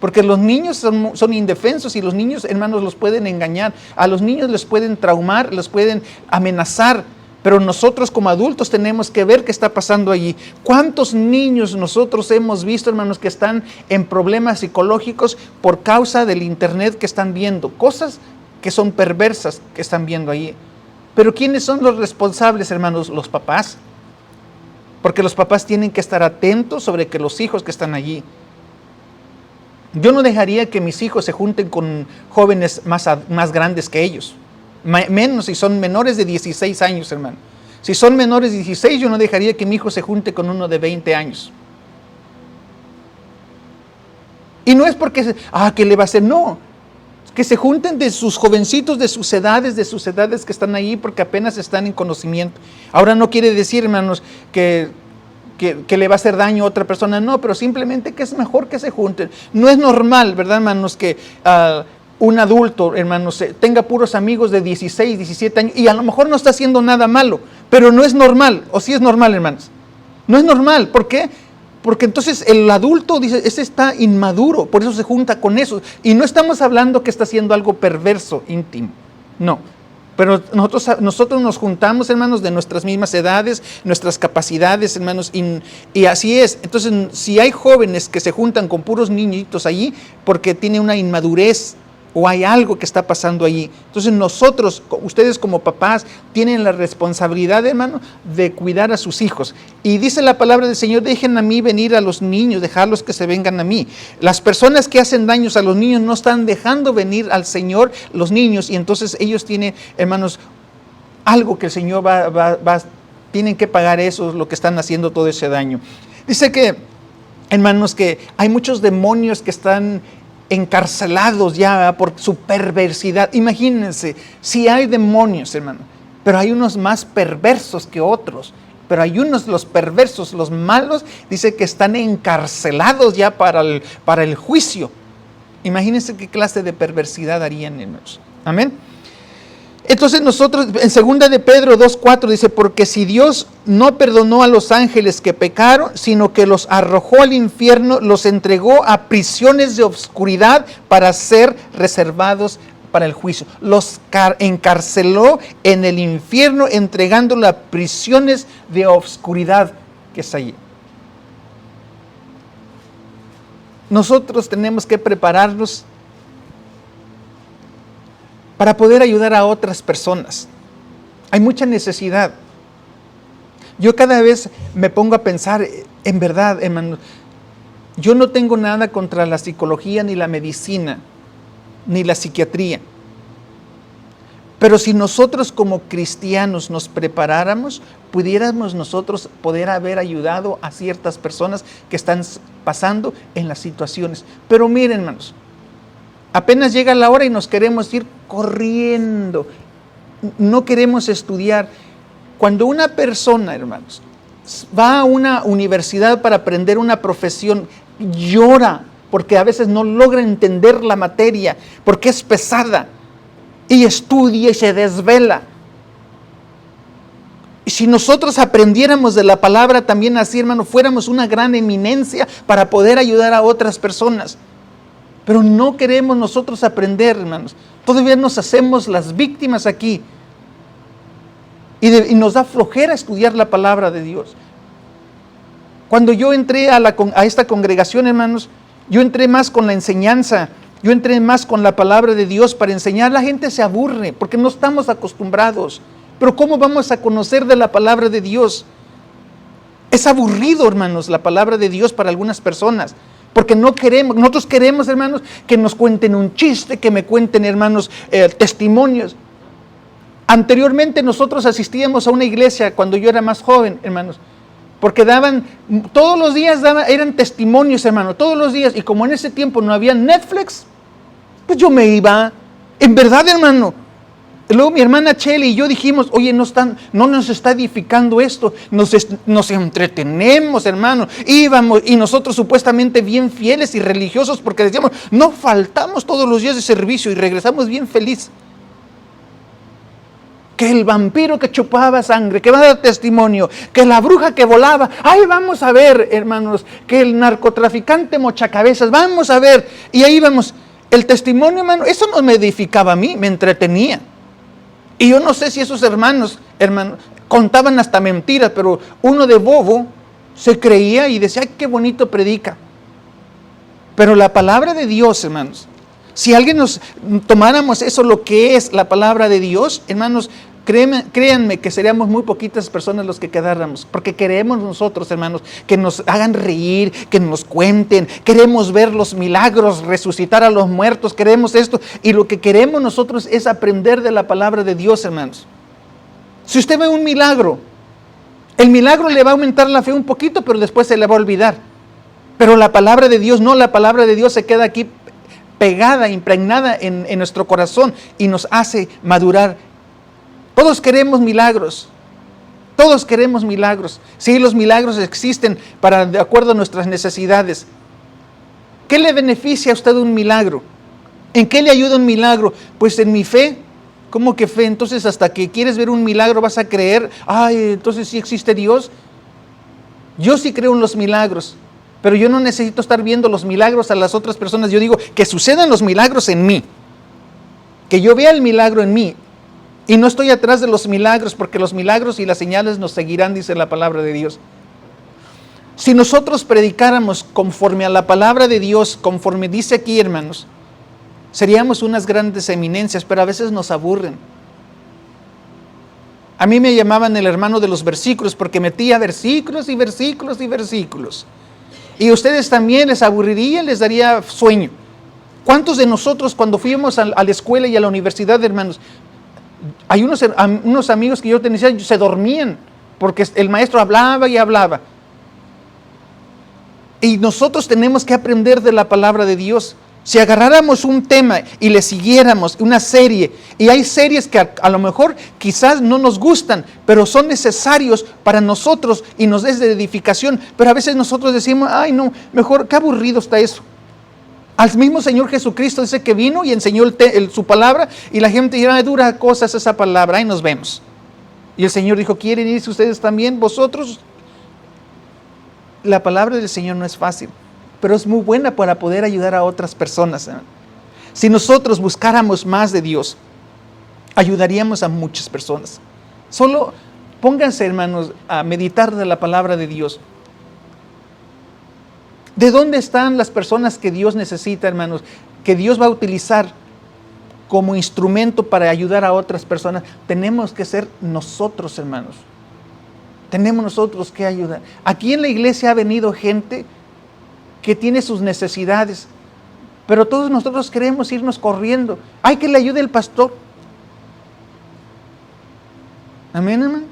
Porque los niños son indefensos y los niños, hermanos, los pueden engañar. A los niños les pueden traumar, les pueden amenazar. Pero nosotros como adultos tenemos que ver qué está pasando allí. ¿Cuántos niños nosotros hemos visto, hermanos, que están en problemas psicológicos por causa del internet que están viendo? Cosas que son perversas que están viendo allí. Pero ¿quiénes son los responsables, hermanos? Los papás. Porque los papás tienen que estar atentos sobre que los hijos que están allí. Yo no dejaría que mis hijos se junten con jóvenes más grandes que ellos. Menos si son menores de 16 años, hermano. Si son menores de 16, yo no dejaría que mi hijo se junte con uno de 20 años. Y no es porque, ¿qué le va a hacer? No. Que se junten de sus jovencitos, de sus edades que están ahí, porque apenas están en conocimiento. Ahora no quiere decir, hermanos, que le va a hacer daño a otra persona, no, pero simplemente que es mejor que se junten. No es normal, ¿verdad, hermanos, que un adulto, hermanos, tenga puros amigos de 16, 17 años, y a lo mejor no está haciendo nada malo, pero no es normal, o sí es normal, hermanos. No es normal, ¿por qué? Porque entonces el adulto dice, ese está inmaduro, por eso se junta con eso. Y no estamos hablando que está haciendo algo perverso, íntimo, no. Pero nosotros nos juntamos, hermanos, de nuestras mismas edades, nuestras capacidades, hermanos, y así es. Entonces, si hay jóvenes que se juntan con puros niñitos allí, porque tiene una inmadurez o hay algo que está pasando allí. Entonces nosotros, ustedes como papás, tienen la responsabilidad, hermano, de cuidar a sus hijos. Y dice la palabra del Señor, dejen a mí venir a los niños, dejarlos que se vengan a mí. Las personas que hacen daños a los niños no están dejando venir al Señor los niños, y entonces ellos tienen, hermanos, algo que el Señor tienen que pagar eso, lo que están haciendo todo ese daño. Dice que, hermanos, que hay muchos demonios que están encarcelados ya por su perversidad. Imagínense, si hay demonios, hermano, pero hay unos más perversos que otros, pero hay unos, los perversos, los malos, dice que están encarcelados ya para el juicio. Imagínense qué clase de perversidad harían, hermanos. Amén. Entonces nosotros, en 2 de Pedro 2:4 dice, porque si Dios no perdonó a los ángeles que pecaron, sino que los arrojó al infierno, los entregó a prisiones de obscuridad para ser reservados para el juicio. Los encarceló en el infierno, entregándolos a prisiones de obscuridad que es allí. Nosotros tenemos que prepararnos para poder ayudar a otras personas. Hay mucha necesidad. Yo cada vez me pongo a pensar, en verdad, hermano, yo no tengo nada contra la psicología, ni la medicina, ni la psiquiatría. Pero si nosotros como cristianos nos preparáramos, pudiéramos nosotros poder haber ayudado a ciertas personas que están pasando en las situaciones. Pero miren, hermanos, apenas llega la hora y nos queremos ir corriendo. No queremos estudiar. Cuando una persona, hermanos, va a una universidad para aprender una profesión, llora porque a veces no logra entender la materia, porque es pesada, y estudia y se desvela. Y si nosotros aprendiéramos de la palabra también así, hermano, fuéramos una gran eminencia para poder ayudar a otras personas. Pero no queremos nosotros aprender, hermanos. Todavía nos hacemos las víctimas aquí. Y nos da flojera estudiar la palabra de Dios. Cuando yo entré a esta congregación, hermanos, yo entré más con la enseñanza. Yo entré más con la palabra de Dios para enseñar. La gente se aburre porque no estamos acostumbrados. Pero ¿cómo vamos a conocer de la palabra de Dios? Es aburrido, hermanos, la palabra de Dios para algunas personas. Porque nosotros queremos, hermanos, que nos cuenten un chiste, que me cuenten, hermanos, testimonios. Anteriormente nosotros asistíamos a una iglesia cuando yo era más joven, hermanos, porque todos los días eran testimonios, hermano, todos los días. Y como en ese tiempo no había Netflix, pues yo me iba, en verdad, hermano. Luego mi hermana Chely y yo dijimos, oye, no nos está edificando esto, nos entretenemos, hermano. Íbamos y nosotros supuestamente bien fieles y religiosos, porque decíamos, no faltamos todos los días de servicio y regresamos bien feliz. Que el vampiro que chupaba sangre, que va a dar testimonio, que la bruja que volaba, ay, vamos a ver, hermanos, que el narcotraficante mochacabezas, vamos a ver. Y ahí vamos, el testimonio, hermano, eso no me edificaba a mí, me entretenía. Y yo no sé si esos hermanos, contaban hasta mentiras, pero uno de bobo se creía y decía, ay, qué bonito predica. Pero la palabra de Dios, hermanos, si alguien nos tomáramos eso, lo que es la palabra de Dios, hermanos, créanme que seríamos muy poquitas personas los que quedáramos, porque queremos nosotros, hermanos, que nos hagan reír, que nos cuenten, queremos ver los milagros, resucitar a los muertos, queremos esto, y lo que queremos nosotros es aprender de la palabra de Dios, hermanos. Si usted ve un milagro, el milagro le va a aumentar la fe un poquito, pero después se le va a olvidar. Pero la palabra de Dios no, la palabra de Dios se queda aquí pegada, impregnada en nuestro corazón y nos hace madurar. Todos queremos milagros. Todos queremos milagros. Sí, los milagros existen de acuerdo a nuestras necesidades. ¿Qué le beneficia a usted un milagro? ¿En qué le ayuda un milagro? Pues en mi fe. ¿Cómo que fe? Entonces hasta que quieres ver un milagro vas a creer, ay, entonces sí existe Dios. Yo sí creo en los milagros, pero yo no necesito estar viendo los milagros a las otras personas. Yo digo que sucedan los milagros en mí. Que yo vea el milagro en mí. Y no estoy atrás de los milagros, porque los milagros y las señales nos seguirán, dice la palabra de Dios. Si nosotros predicáramos conforme a la palabra de Dios, conforme dice aquí, hermanos, seríamos unas grandes eminencias, pero a veces nos aburren. A mí me llamaban el hermano de los versículos, porque metía versículos y versículos y versículos. Y a ustedes también les aburriría, les daría sueño. ¿Cuántos de nosotros cuando fuimos a la escuela y a la universidad, hermanos, hay unos amigos que yo tenía, se dormían, porque el maestro hablaba y hablaba. Y nosotros tenemos que aprender de la palabra de Dios. Si agarráramos un tema y le siguiéramos una serie, y hay series que a lo mejor quizás no nos gustan, pero son necesarios para nosotros y nos es de edificación, pero a veces nosotros decimos, ay no, mejor, qué aburrido está eso. Al mismo Señor Jesucristo dice que vino y enseñó su palabra, y la gente dirá, dura cosas esa palabra, ahí nos vemos. Y el Señor dijo, ¿quieren irse ustedes también, vosotros? La palabra del Señor no es fácil, pero es muy buena para poder ayudar a otras personas. Si nosotros buscáramos más de Dios, ayudaríamos a muchas personas. Solo pónganse, hermanos, a meditar de la palabra de Dios. ¿De dónde están las personas que Dios necesita, hermanos? Que Dios va a utilizar como instrumento para ayudar a otras personas. Tenemos que ser nosotros, hermanos. Tenemos nosotros que ayudar. Aquí en la iglesia ha venido gente que tiene sus necesidades, pero todos nosotros queremos irnos corriendo. Hay que le ayude el pastor. Amén, hermano.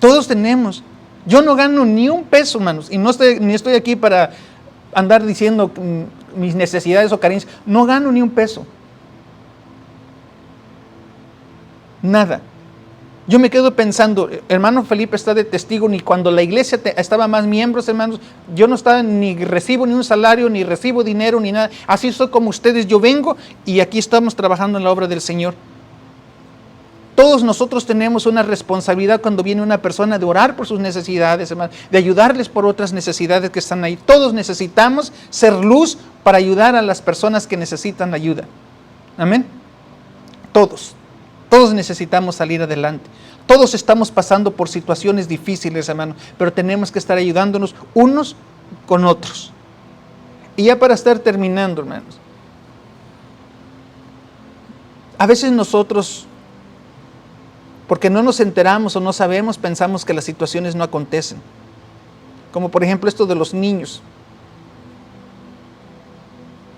Todos tenemos. Yo no gano ni un peso, hermanos, y ni estoy aquí para andar diciendo mis necesidades o carencias. No gano ni un peso. Nada. Yo me quedo pensando, hermano Felipe está de testigo, ni cuando la iglesia estaba más miembros, hermanos, yo no estaba ni recibo ni un salario, ni recibo dinero, ni nada. Así soy como ustedes, yo vengo y aquí estamos trabajando en la obra del Señor. Todos nosotros tenemos una responsabilidad cuando viene una persona de orar por sus necesidades, hermano, de ayudarles por otras necesidades que están ahí. Todos necesitamos ser luz para ayudar a las personas que necesitan ayuda. Amén. Todos necesitamos salir adelante. Todos estamos pasando por situaciones difíciles, hermano, pero tenemos que estar ayudándonos unos con otros. Y ya para estar terminando, hermanos, a veces nosotros, porque no nos enteramos o no sabemos, pensamos que las situaciones no acontecen. Como por ejemplo esto de los niños.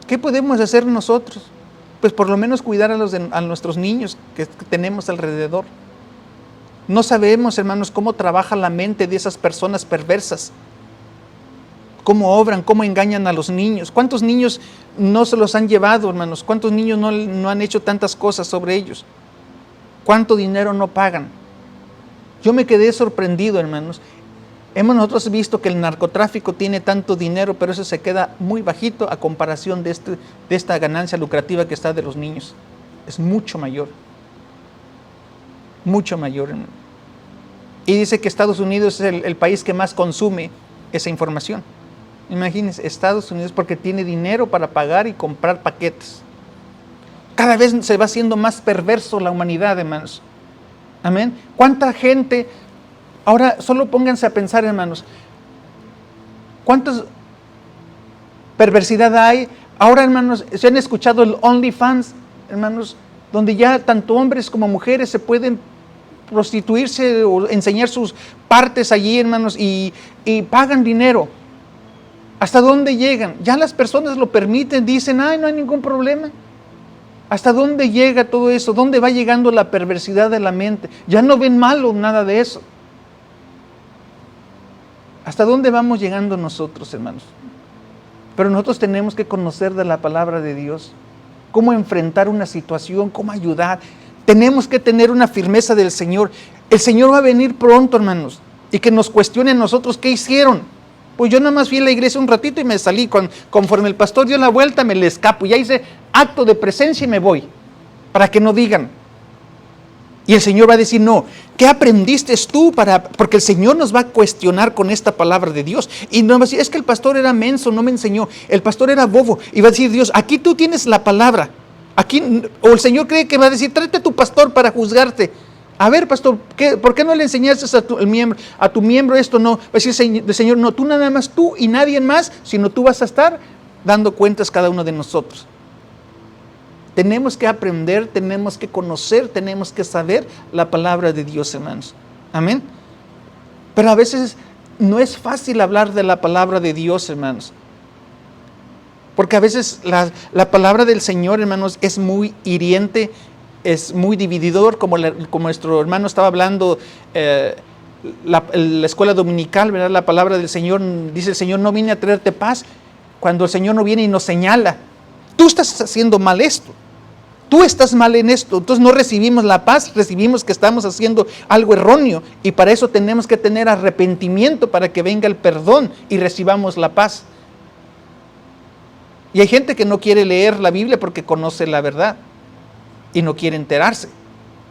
¿Qué podemos hacer nosotros? Pues por lo menos cuidar a nuestros niños que tenemos alrededor. No sabemos, hermanos, cómo trabaja la mente de esas personas perversas. Cómo obran, cómo engañan a los niños. ¿Cuántos niños no se los han llevado, hermanos? ¿Cuántos niños no han hecho tantas cosas sobre ellos? ¿Cuánto dinero no pagan? Yo me quedé sorprendido, hermanos. Hemos nosotros visto que el narcotráfico tiene tanto dinero, pero eso se queda muy bajito a comparación de esta ganancia lucrativa que está de los niños. Es mucho mayor. Mucho mayor, hermano. Y dice que Estados Unidos es el país que más consume esa información. Imagínense, Estados Unidos, porque tiene dinero para pagar y comprar paquetes. Cada vez se va haciendo más perverso la humanidad, hermanos. Amén. ¿Cuánta gente? Ahora solo pónganse a pensar, hermanos. ¿Cuánta perversidad hay? Ahora, hermanos, ¿se han escuchado el OnlyFans, hermanos? Donde ya tanto hombres como mujeres se pueden prostituirse o enseñar sus partes allí, hermanos, y pagan dinero. ¿Hasta dónde llegan? Ya las personas lo permiten, dicen, ay, no hay ningún problema. ¿Hasta dónde llega todo eso? ¿Dónde va llegando la perversidad de la mente? Ya no ven malo nada de eso. ¿Hasta dónde vamos llegando nosotros, hermanos? Pero nosotros tenemos que conocer de la palabra de Dios, cómo enfrentar una situación, cómo ayudar. Tenemos que tener una firmeza del Señor. El Señor va a venir pronto, hermanos, y que nos cuestionen nosotros qué hicieron. Pues yo nada más fui a la iglesia un ratito y me salí. Conforme el pastor dio la vuelta, me le escapo. Ya hice acto de presencia y me voy. Para que no digan. Y el Señor va a decir, no, ¿qué aprendiste tú? Porque el Señor nos va a cuestionar con esta palabra de Dios. Y no va a decir, es que el pastor era menso, no me enseñó. El pastor era bobo. Y va a decir Dios, aquí tú tienes la palabra. Aquí, o el Señor cree que va a decir, tráete a tu pastor para juzgarte. A ver, pastor, ¿por qué no le enseñaste a tu miembro esto? No, va a decir el Señor, no, tú nada más, tú y nadie más, sino tú vas a estar dando cuentas cada uno de nosotros. Tenemos que aprender, tenemos que conocer, tenemos que saber la palabra de Dios, hermanos. Amén. Pero a veces no es fácil hablar de la palabra de Dios, hermanos. Porque a veces la palabra del Señor, hermanos, es muy hiriente, es muy divididor, como nuestro hermano estaba hablando, la escuela dominical, ¿verdad? La palabra del Señor, dice el Señor, no vine a traerte paz, cuando el Señor no viene y nos señala, tú estás haciendo mal esto, tú estás mal en esto, entonces no recibimos la paz, recibimos que estamos haciendo algo erróneo, y para eso tenemos que tener arrepentimiento para que venga el perdón y recibamos la paz. Y hay gente que no quiere leer la Biblia porque conoce la verdad y no quiere enterarse,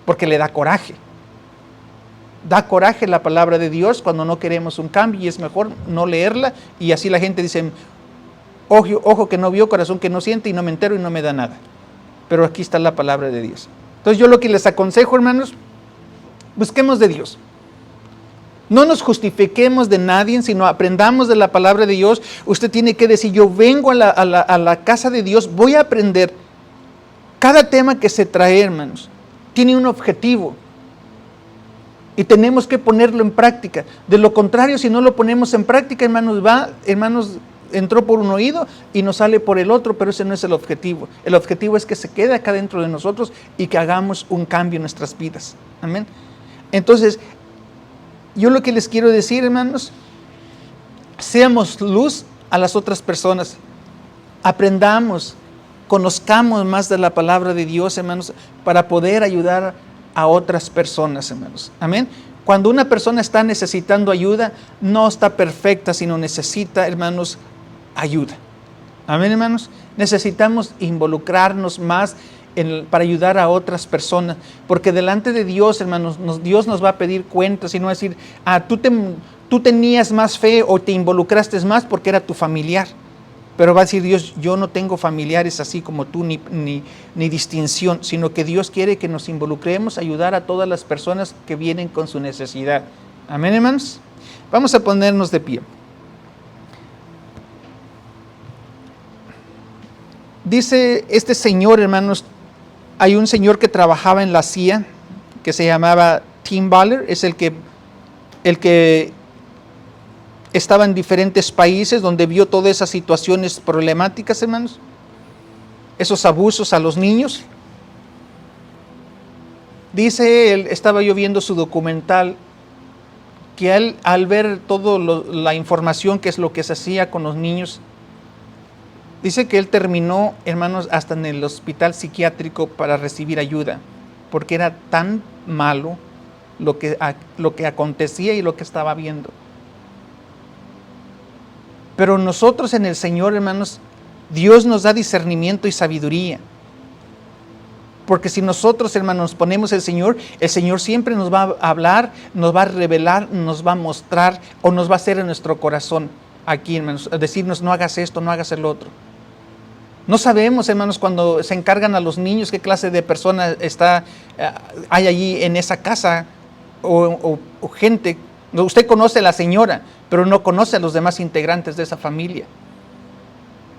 porque le da coraje. Da coraje la palabra de Dios cuando no queremos un cambio y es mejor no leerla, y así la gente dice, ojo que no vio, corazón que no siente, y no me entero y no me da nada. Pero aquí está la palabra de Dios. Entonces yo lo que les aconsejo, hermanos, busquemos de Dios. No nos justifiquemos de nadie, sino aprendamos de la palabra de Dios. Usted tiene que decir, yo vengo a la casa de Dios, voy a aprender. Cada tema que se trae, hermanos, tiene un objetivo. Y tenemos que ponerlo en práctica. De lo contrario, si no lo ponemos en práctica, hermanos, entró por un oído y nos sale por el otro, pero ese no es el objetivo. El objetivo es que se quede acá dentro de nosotros y que hagamos un cambio en nuestras vidas. Amén. Entonces, yo lo que les quiero decir, hermanos, seamos luz a las otras personas. Aprendamos, conozcamos más de la palabra de Dios, hermanos, para poder ayudar a otras personas, hermanos. Amén. Cuando una persona está necesitando ayuda, no está perfecta, sino necesita, hermanos, ayuda. Amén, hermanos. Necesitamos involucrarnos más para ayudar a otras personas, porque delante de Dios, hermanos, Dios nos va a pedir cuentas y no va a decir, tú tenías más fe o te involucraste más porque era tu familiar. Pero va a decir Dios, yo no tengo familiares así como tú, ni distinción, sino que Dios quiere que nos involucremos a ayudar a todas las personas que vienen con su necesidad. Amén, hermanos. Vamos a ponernos de pie. Dice este señor, hermanos, hay un señor que trabajaba en la CIA, que se llamaba Tim Ballard, es el que estaba en diferentes países donde vio todas esas situaciones problemáticas, hermanos, esos abusos a los niños. Dice él, estaba yo viendo su documental, que él, al ver toda la información que es lo que se hacía con los niños, dice que él terminó, hermanos, hasta en el hospital psiquiátrico para recibir ayuda, porque era tan malo lo que acontecía y lo que estaba viendo. Pero nosotros en el Señor, hermanos, Dios nos da discernimiento y sabiduría. Porque si nosotros, hermanos, nos ponemos el Señor siempre nos va a hablar, nos va a revelar, nos va a mostrar o nos va a hacer en nuestro corazón aquí, hermanos, a decirnos no hagas esto, no hagas el otro. No sabemos, hermanos, cuando se encargan a los niños qué clase de persona hay allí en esa casa o gente. Usted conoce a la señora, pero no conoce a los demás integrantes de esa familia.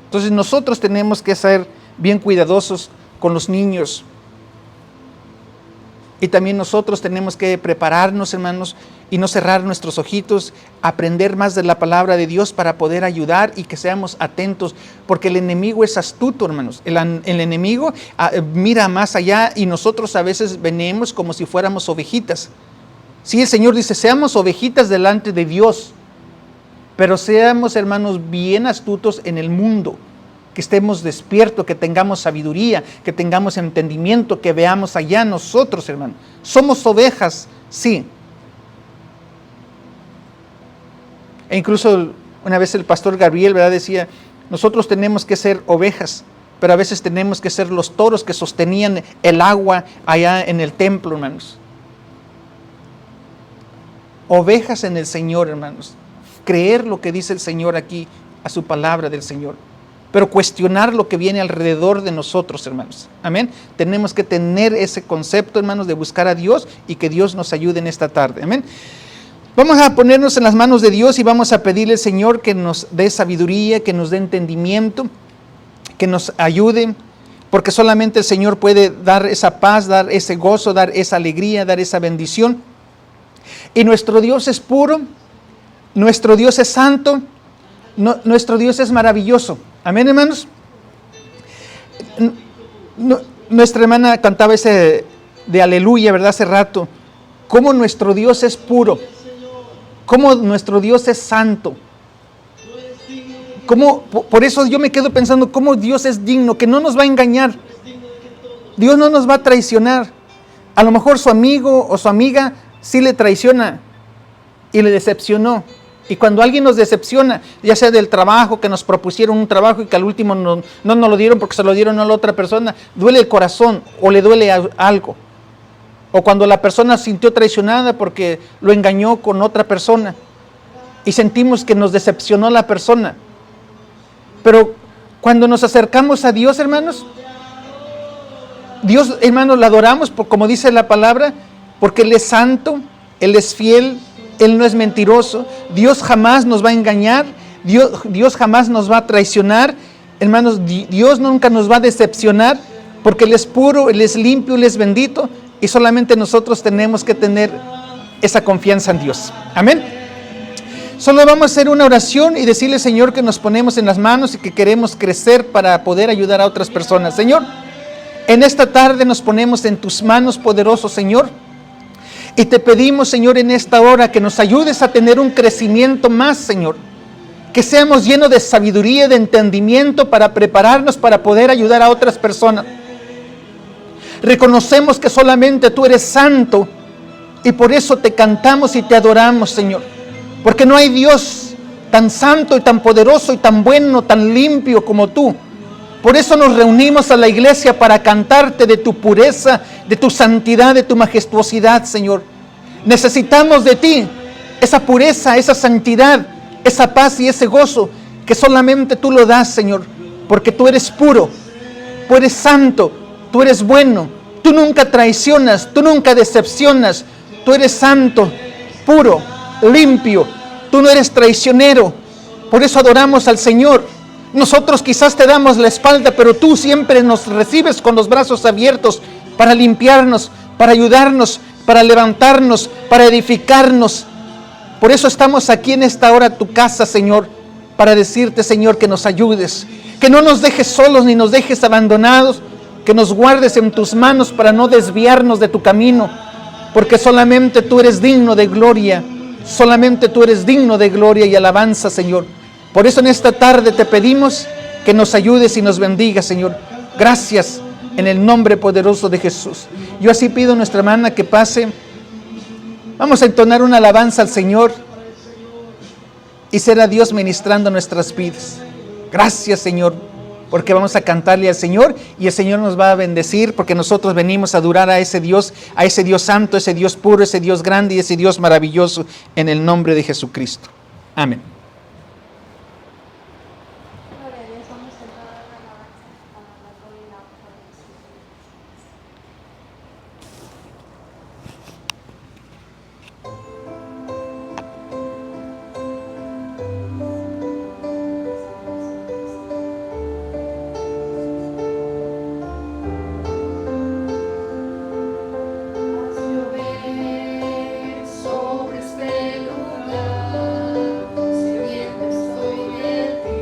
Entonces nosotros tenemos que ser bien cuidadosos con los niños. Y también nosotros tenemos que prepararnos, hermanos, y no cerrar nuestros ojitos, aprender más de la palabra de Dios para poder ayudar y que seamos atentos, porque el enemigo es astuto, hermanos. El enemigo mira más allá y nosotros a veces venimos como si fuéramos ovejitas. Sí, el Señor dice, seamos ovejitas delante de Dios, pero seamos, hermanos, bien astutos en el mundo. Que estemos despiertos, que tengamos sabiduría, que tengamos entendimiento, que veamos allá nosotros, hermano. Somos ovejas, sí. E incluso una vez el pastor Gabriel, ¿verdad?, decía, nosotros tenemos que ser ovejas, pero a veces tenemos que ser los toros que sostenían el agua allá en el templo, hermanos. Ovejas en el Señor, hermanos. Creer lo que dice el Señor aquí, a su palabra del Señor. Pero cuestionar lo que viene alrededor de nosotros, hermanos. Amén. Tenemos que tener ese concepto, hermanos, de buscar a Dios y que Dios nos ayude en esta tarde. Amén. Vamos a ponernos en las manos de Dios y vamos a pedirle al Señor que nos dé sabiduría, que nos dé entendimiento, que nos ayude, porque solamente el Señor puede dar esa paz, dar ese gozo, dar esa alegría, dar esa bendición. Y nuestro Dios es puro, nuestro Dios es santo, nuestro Dios es maravilloso. Amén, hermanos. Nuestra hermana cantaba ese de aleluya, ¿verdad? Hace rato. Cómo nuestro Dios es puro. Cómo nuestro Dios es santo. Por eso yo me quedo pensando cómo Dios es digno, que no nos va a engañar. Dios no nos va a traicionar. A lo mejor su amigo o su amiga sí le traiciona y le decepcionó. Y cuando alguien nos decepciona, ya sea del trabajo, que nos propusieron un trabajo y que al último no nos lo dieron porque se lo dieron a la otra persona, duele el corazón o le duele algo. O cuando la persona sintió traicionada porque lo engañó con otra persona y sentimos que nos decepcionó la persona. Pero cuando nos acercamos a Dios, hermanos, Dios, hermanos, lo adoramos, como dice la palabra, porque Él es santo, Él es fiel, Él no es mentiroso. Dios jamás nos va a engañar, Dios jamás nos va a traicionar. Hermanos, Dios nunca nos va a decepcionar, porque Él es puro, Él es limpio, Él es bendito, y solamente nosotros tenemos que tener esa confianza en Dios. Amén. Solo vamos a hacer una oración y decirle, Señor, que nos ponemos en las manos y que queremos crecer para poder ayudar a otras personas. Señor, en esta tarde nos ponemos en tus manos, poderoso Señor. Y te pedimos, Señor, en esta hora que nos ayudes a tener un crecimiento más, Señor. Que seamos llenos de sabiduría, de entendimiento para prepararnos para poder ayudar a otras personas. Reconocemos que solamente tú eres santo y por eso te cantamos y te adoramos, Señor. Porque no hay Dios tan santo y tan poderoso y tan bueno, tan limpio como tú. Por eso nos reunimos a la iglesia para cantarte de tu pureza, de tu santidad, de tu majestuosidad, Señor. Necesitamos de ti esa pureza, esa santidad, esa paz y ese gozo que solamente tú lo das, Señor. Porque tú eres puro, tú eres santo, tú eres bueno, tú nunca traicionas, tú nunca decepcionas, tú eres santo, puro, limpio, tú no eres traicionero. Por eso adoramos al Señor. Nosotros quizás te damos la espalda, pero tú siempre nos recibes con los brazos abiertos para limpiarnos, para ayudarnos, para levantarnos, para edificarnos. Por eso estamos aquí en esta hora, tu casa, Señor, para decirte, Señor, que nos ayudes, que no nos dejes solos ni nos dejes abandonados, que nos guardes en tus manos para no desviarnos de tu camino, porque solamente tú eres digno de gloria, solamente tú eres digno de gloria y alabanza, Señor. Por eso en esta tarde te pedimos que nos ayudes y nos bendigas, Señor. Gracias en el nombre poderoso de Jesús. Yo así pido a nuestra hermana que pase. Vamos a entonar una alabanza al Señor y será Dios ministrando nuestras vidas. Gracias, Señor, porque vamos a cantarle al Señor y el Señor nos va a bendecir, porque nosotros venimos a adorar a ese Dios santo, ese Dios puro, ese Dios grande y ese Dios maravilloso, en el nombre de Jesucristo. Amén.
Gloria a Dios, vamos a entrar a la alabanza a la gloria y la honra del Señor. Haz llover sobre este lugar, si bien estoy de ti.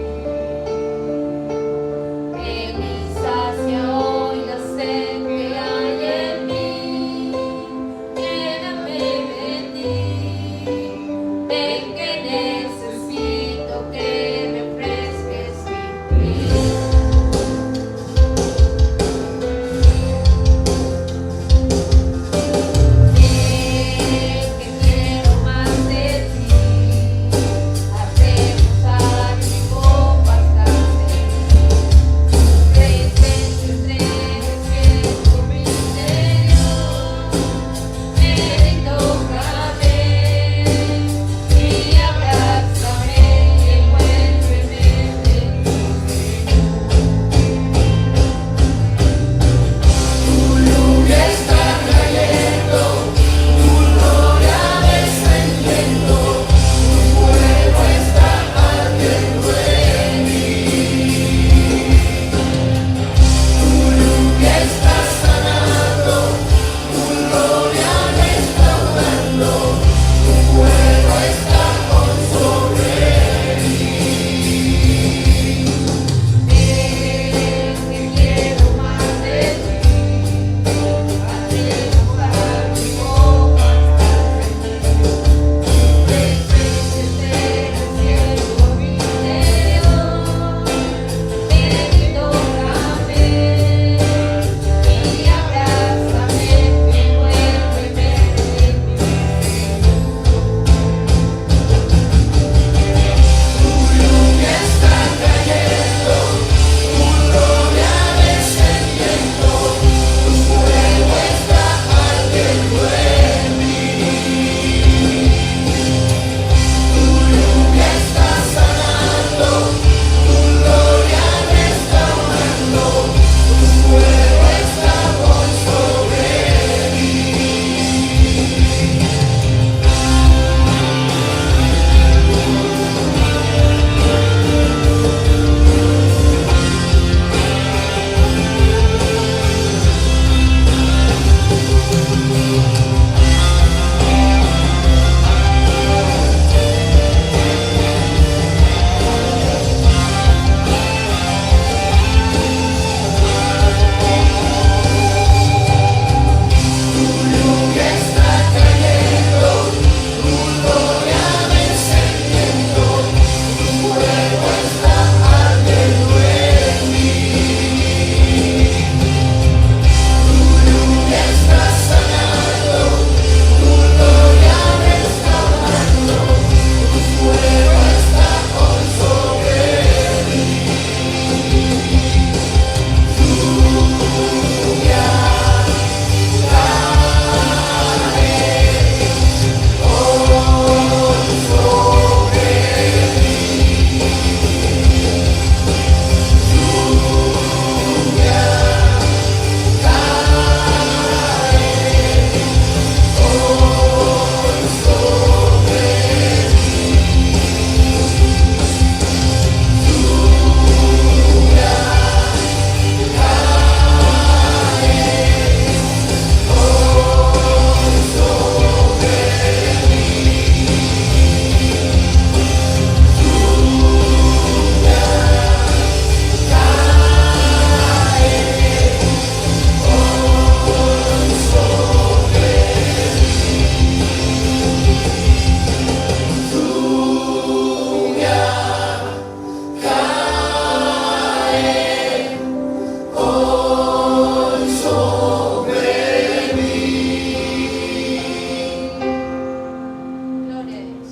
Gloria a Dios.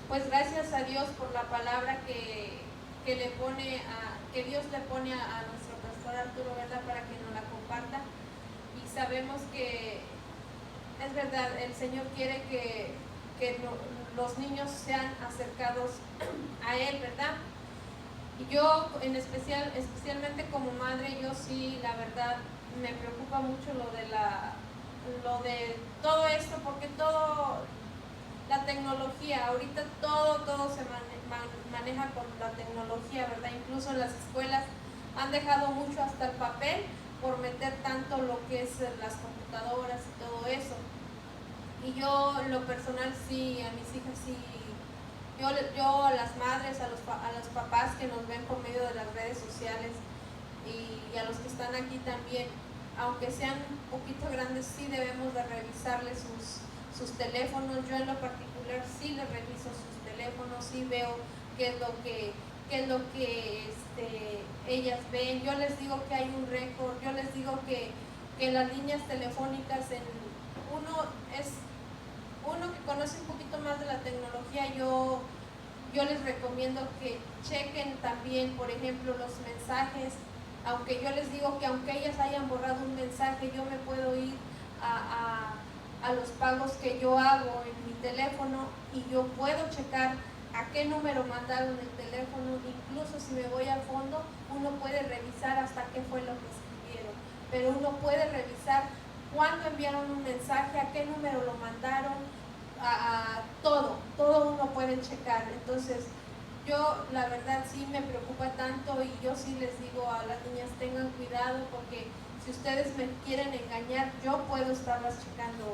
Pues gracias a Dios por la palabra que Dios le pone a nuestro pastor Arturo, ¿verdad? Para que nos la comparta. Y sabemos que es verdad, el Señor quiere que los niños sean acercados a Él, ¿verdad? Y yo especialmente como madre, yo sí, la verdad, me preocupa mucho lo de todo esto, porque la tecnología, ahorita todo se maneja con la tecnología, ¿verdad? Incluso las escuelas han dejado mucho hasta el papel por meter tanto lo que es las computadoras y todo eso. Y yo, en lo personal, sí, a mis hijas sí, yo a las madres, a los papás que nos ven por medio de las redes sociales y a los que están aquí también, aunque sean un poquito grandes, sí debemos de revisarles sus teléfonos. Yo en lo particular sí les reviso sus teléfonos, sí veo qué es lo que ellas ven. Yo les digo que hay un récord, yo les digo que las líneas telefónicas, uno que conoce un poquito más de la tecnología, yo les recomiendo que chequen también, por ejemplo, los mensajes. Aunque yo les digo que aunque ellas hayan borrado un mensaje, yo me puedo ir a los pagos que yo hago en mi teléfono y yo puedo checar a qué número mandaron el teléfono. Incluso si me voy al fondo, uno puede revisar hasta qué fue lo que escribieron, pero uno puede revisar cuándo enviaron un mensaje, a qué número lo mandaron, todo uno puede checar. Entonces yo la verdad sí me preocupa tanto, y yo sí les digo a las niñas, tengan cuidado, porque si ustedes me quieren engañar, yo puedo estarlas checando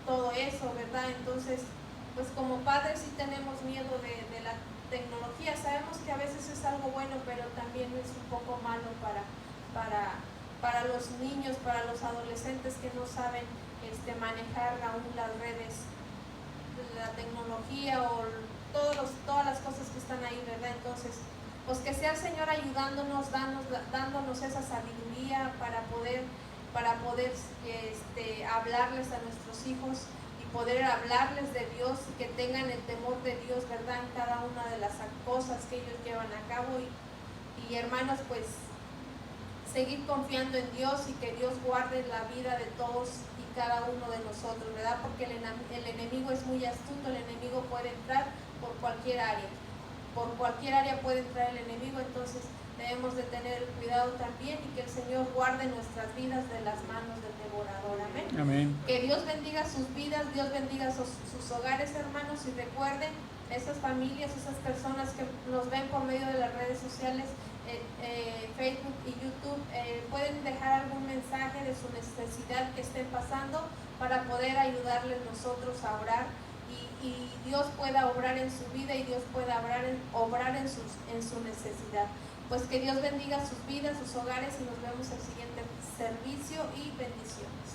todo eso, ¿verdad? Entonces, pues como padres sí tenemos miedo de la tecnología. Sabemos que a veces es algo bueno, pero también es un poco malo para los niños, para los adolescentes que no saben manejar aún las redes, la tecnología o todas las cosas que están ahí, ¿verdad? Entonces, pues que sea el Señor ayudándonos, dándonos esa sabiduría para poder hablarles a nuestros hijos y poder hablarles de Dios, y que tengan el temor de Dios, ¿verdad? En cada una de las cosas que ellos llevan a cabo. Y hermanos, pues seguir confiando en Dios, y que Dios guarde la vida de todos y cada uno de nosotros, ¿verdad? Porque el enemigo es muy astuto. El enemigo puede entrar por cualquier área puede entrar el enemigo. Entonces debemos de tener cuidado también, y que el Señor guarde nuestras vidas de las manos del devorador. Amén.
Amén.
Que Dios bendiga sus vidas, Dios bendiga sus hogares, hermanos. Y recuerden, esas familias, esas personas que nos ven por medio de las redes sociales, Facebook y YouTube, pueden dejar algún mensaje de su necesidad que estén pasando, para poder ayudarles nosotros a orar, y Dios pueda obrar en su vida, y Dios pueda obrar en su necesidad. Pues que Dios bendiga sus vidas, sus hogares, y nos vemos en el siguiente servicio, y bendiciones.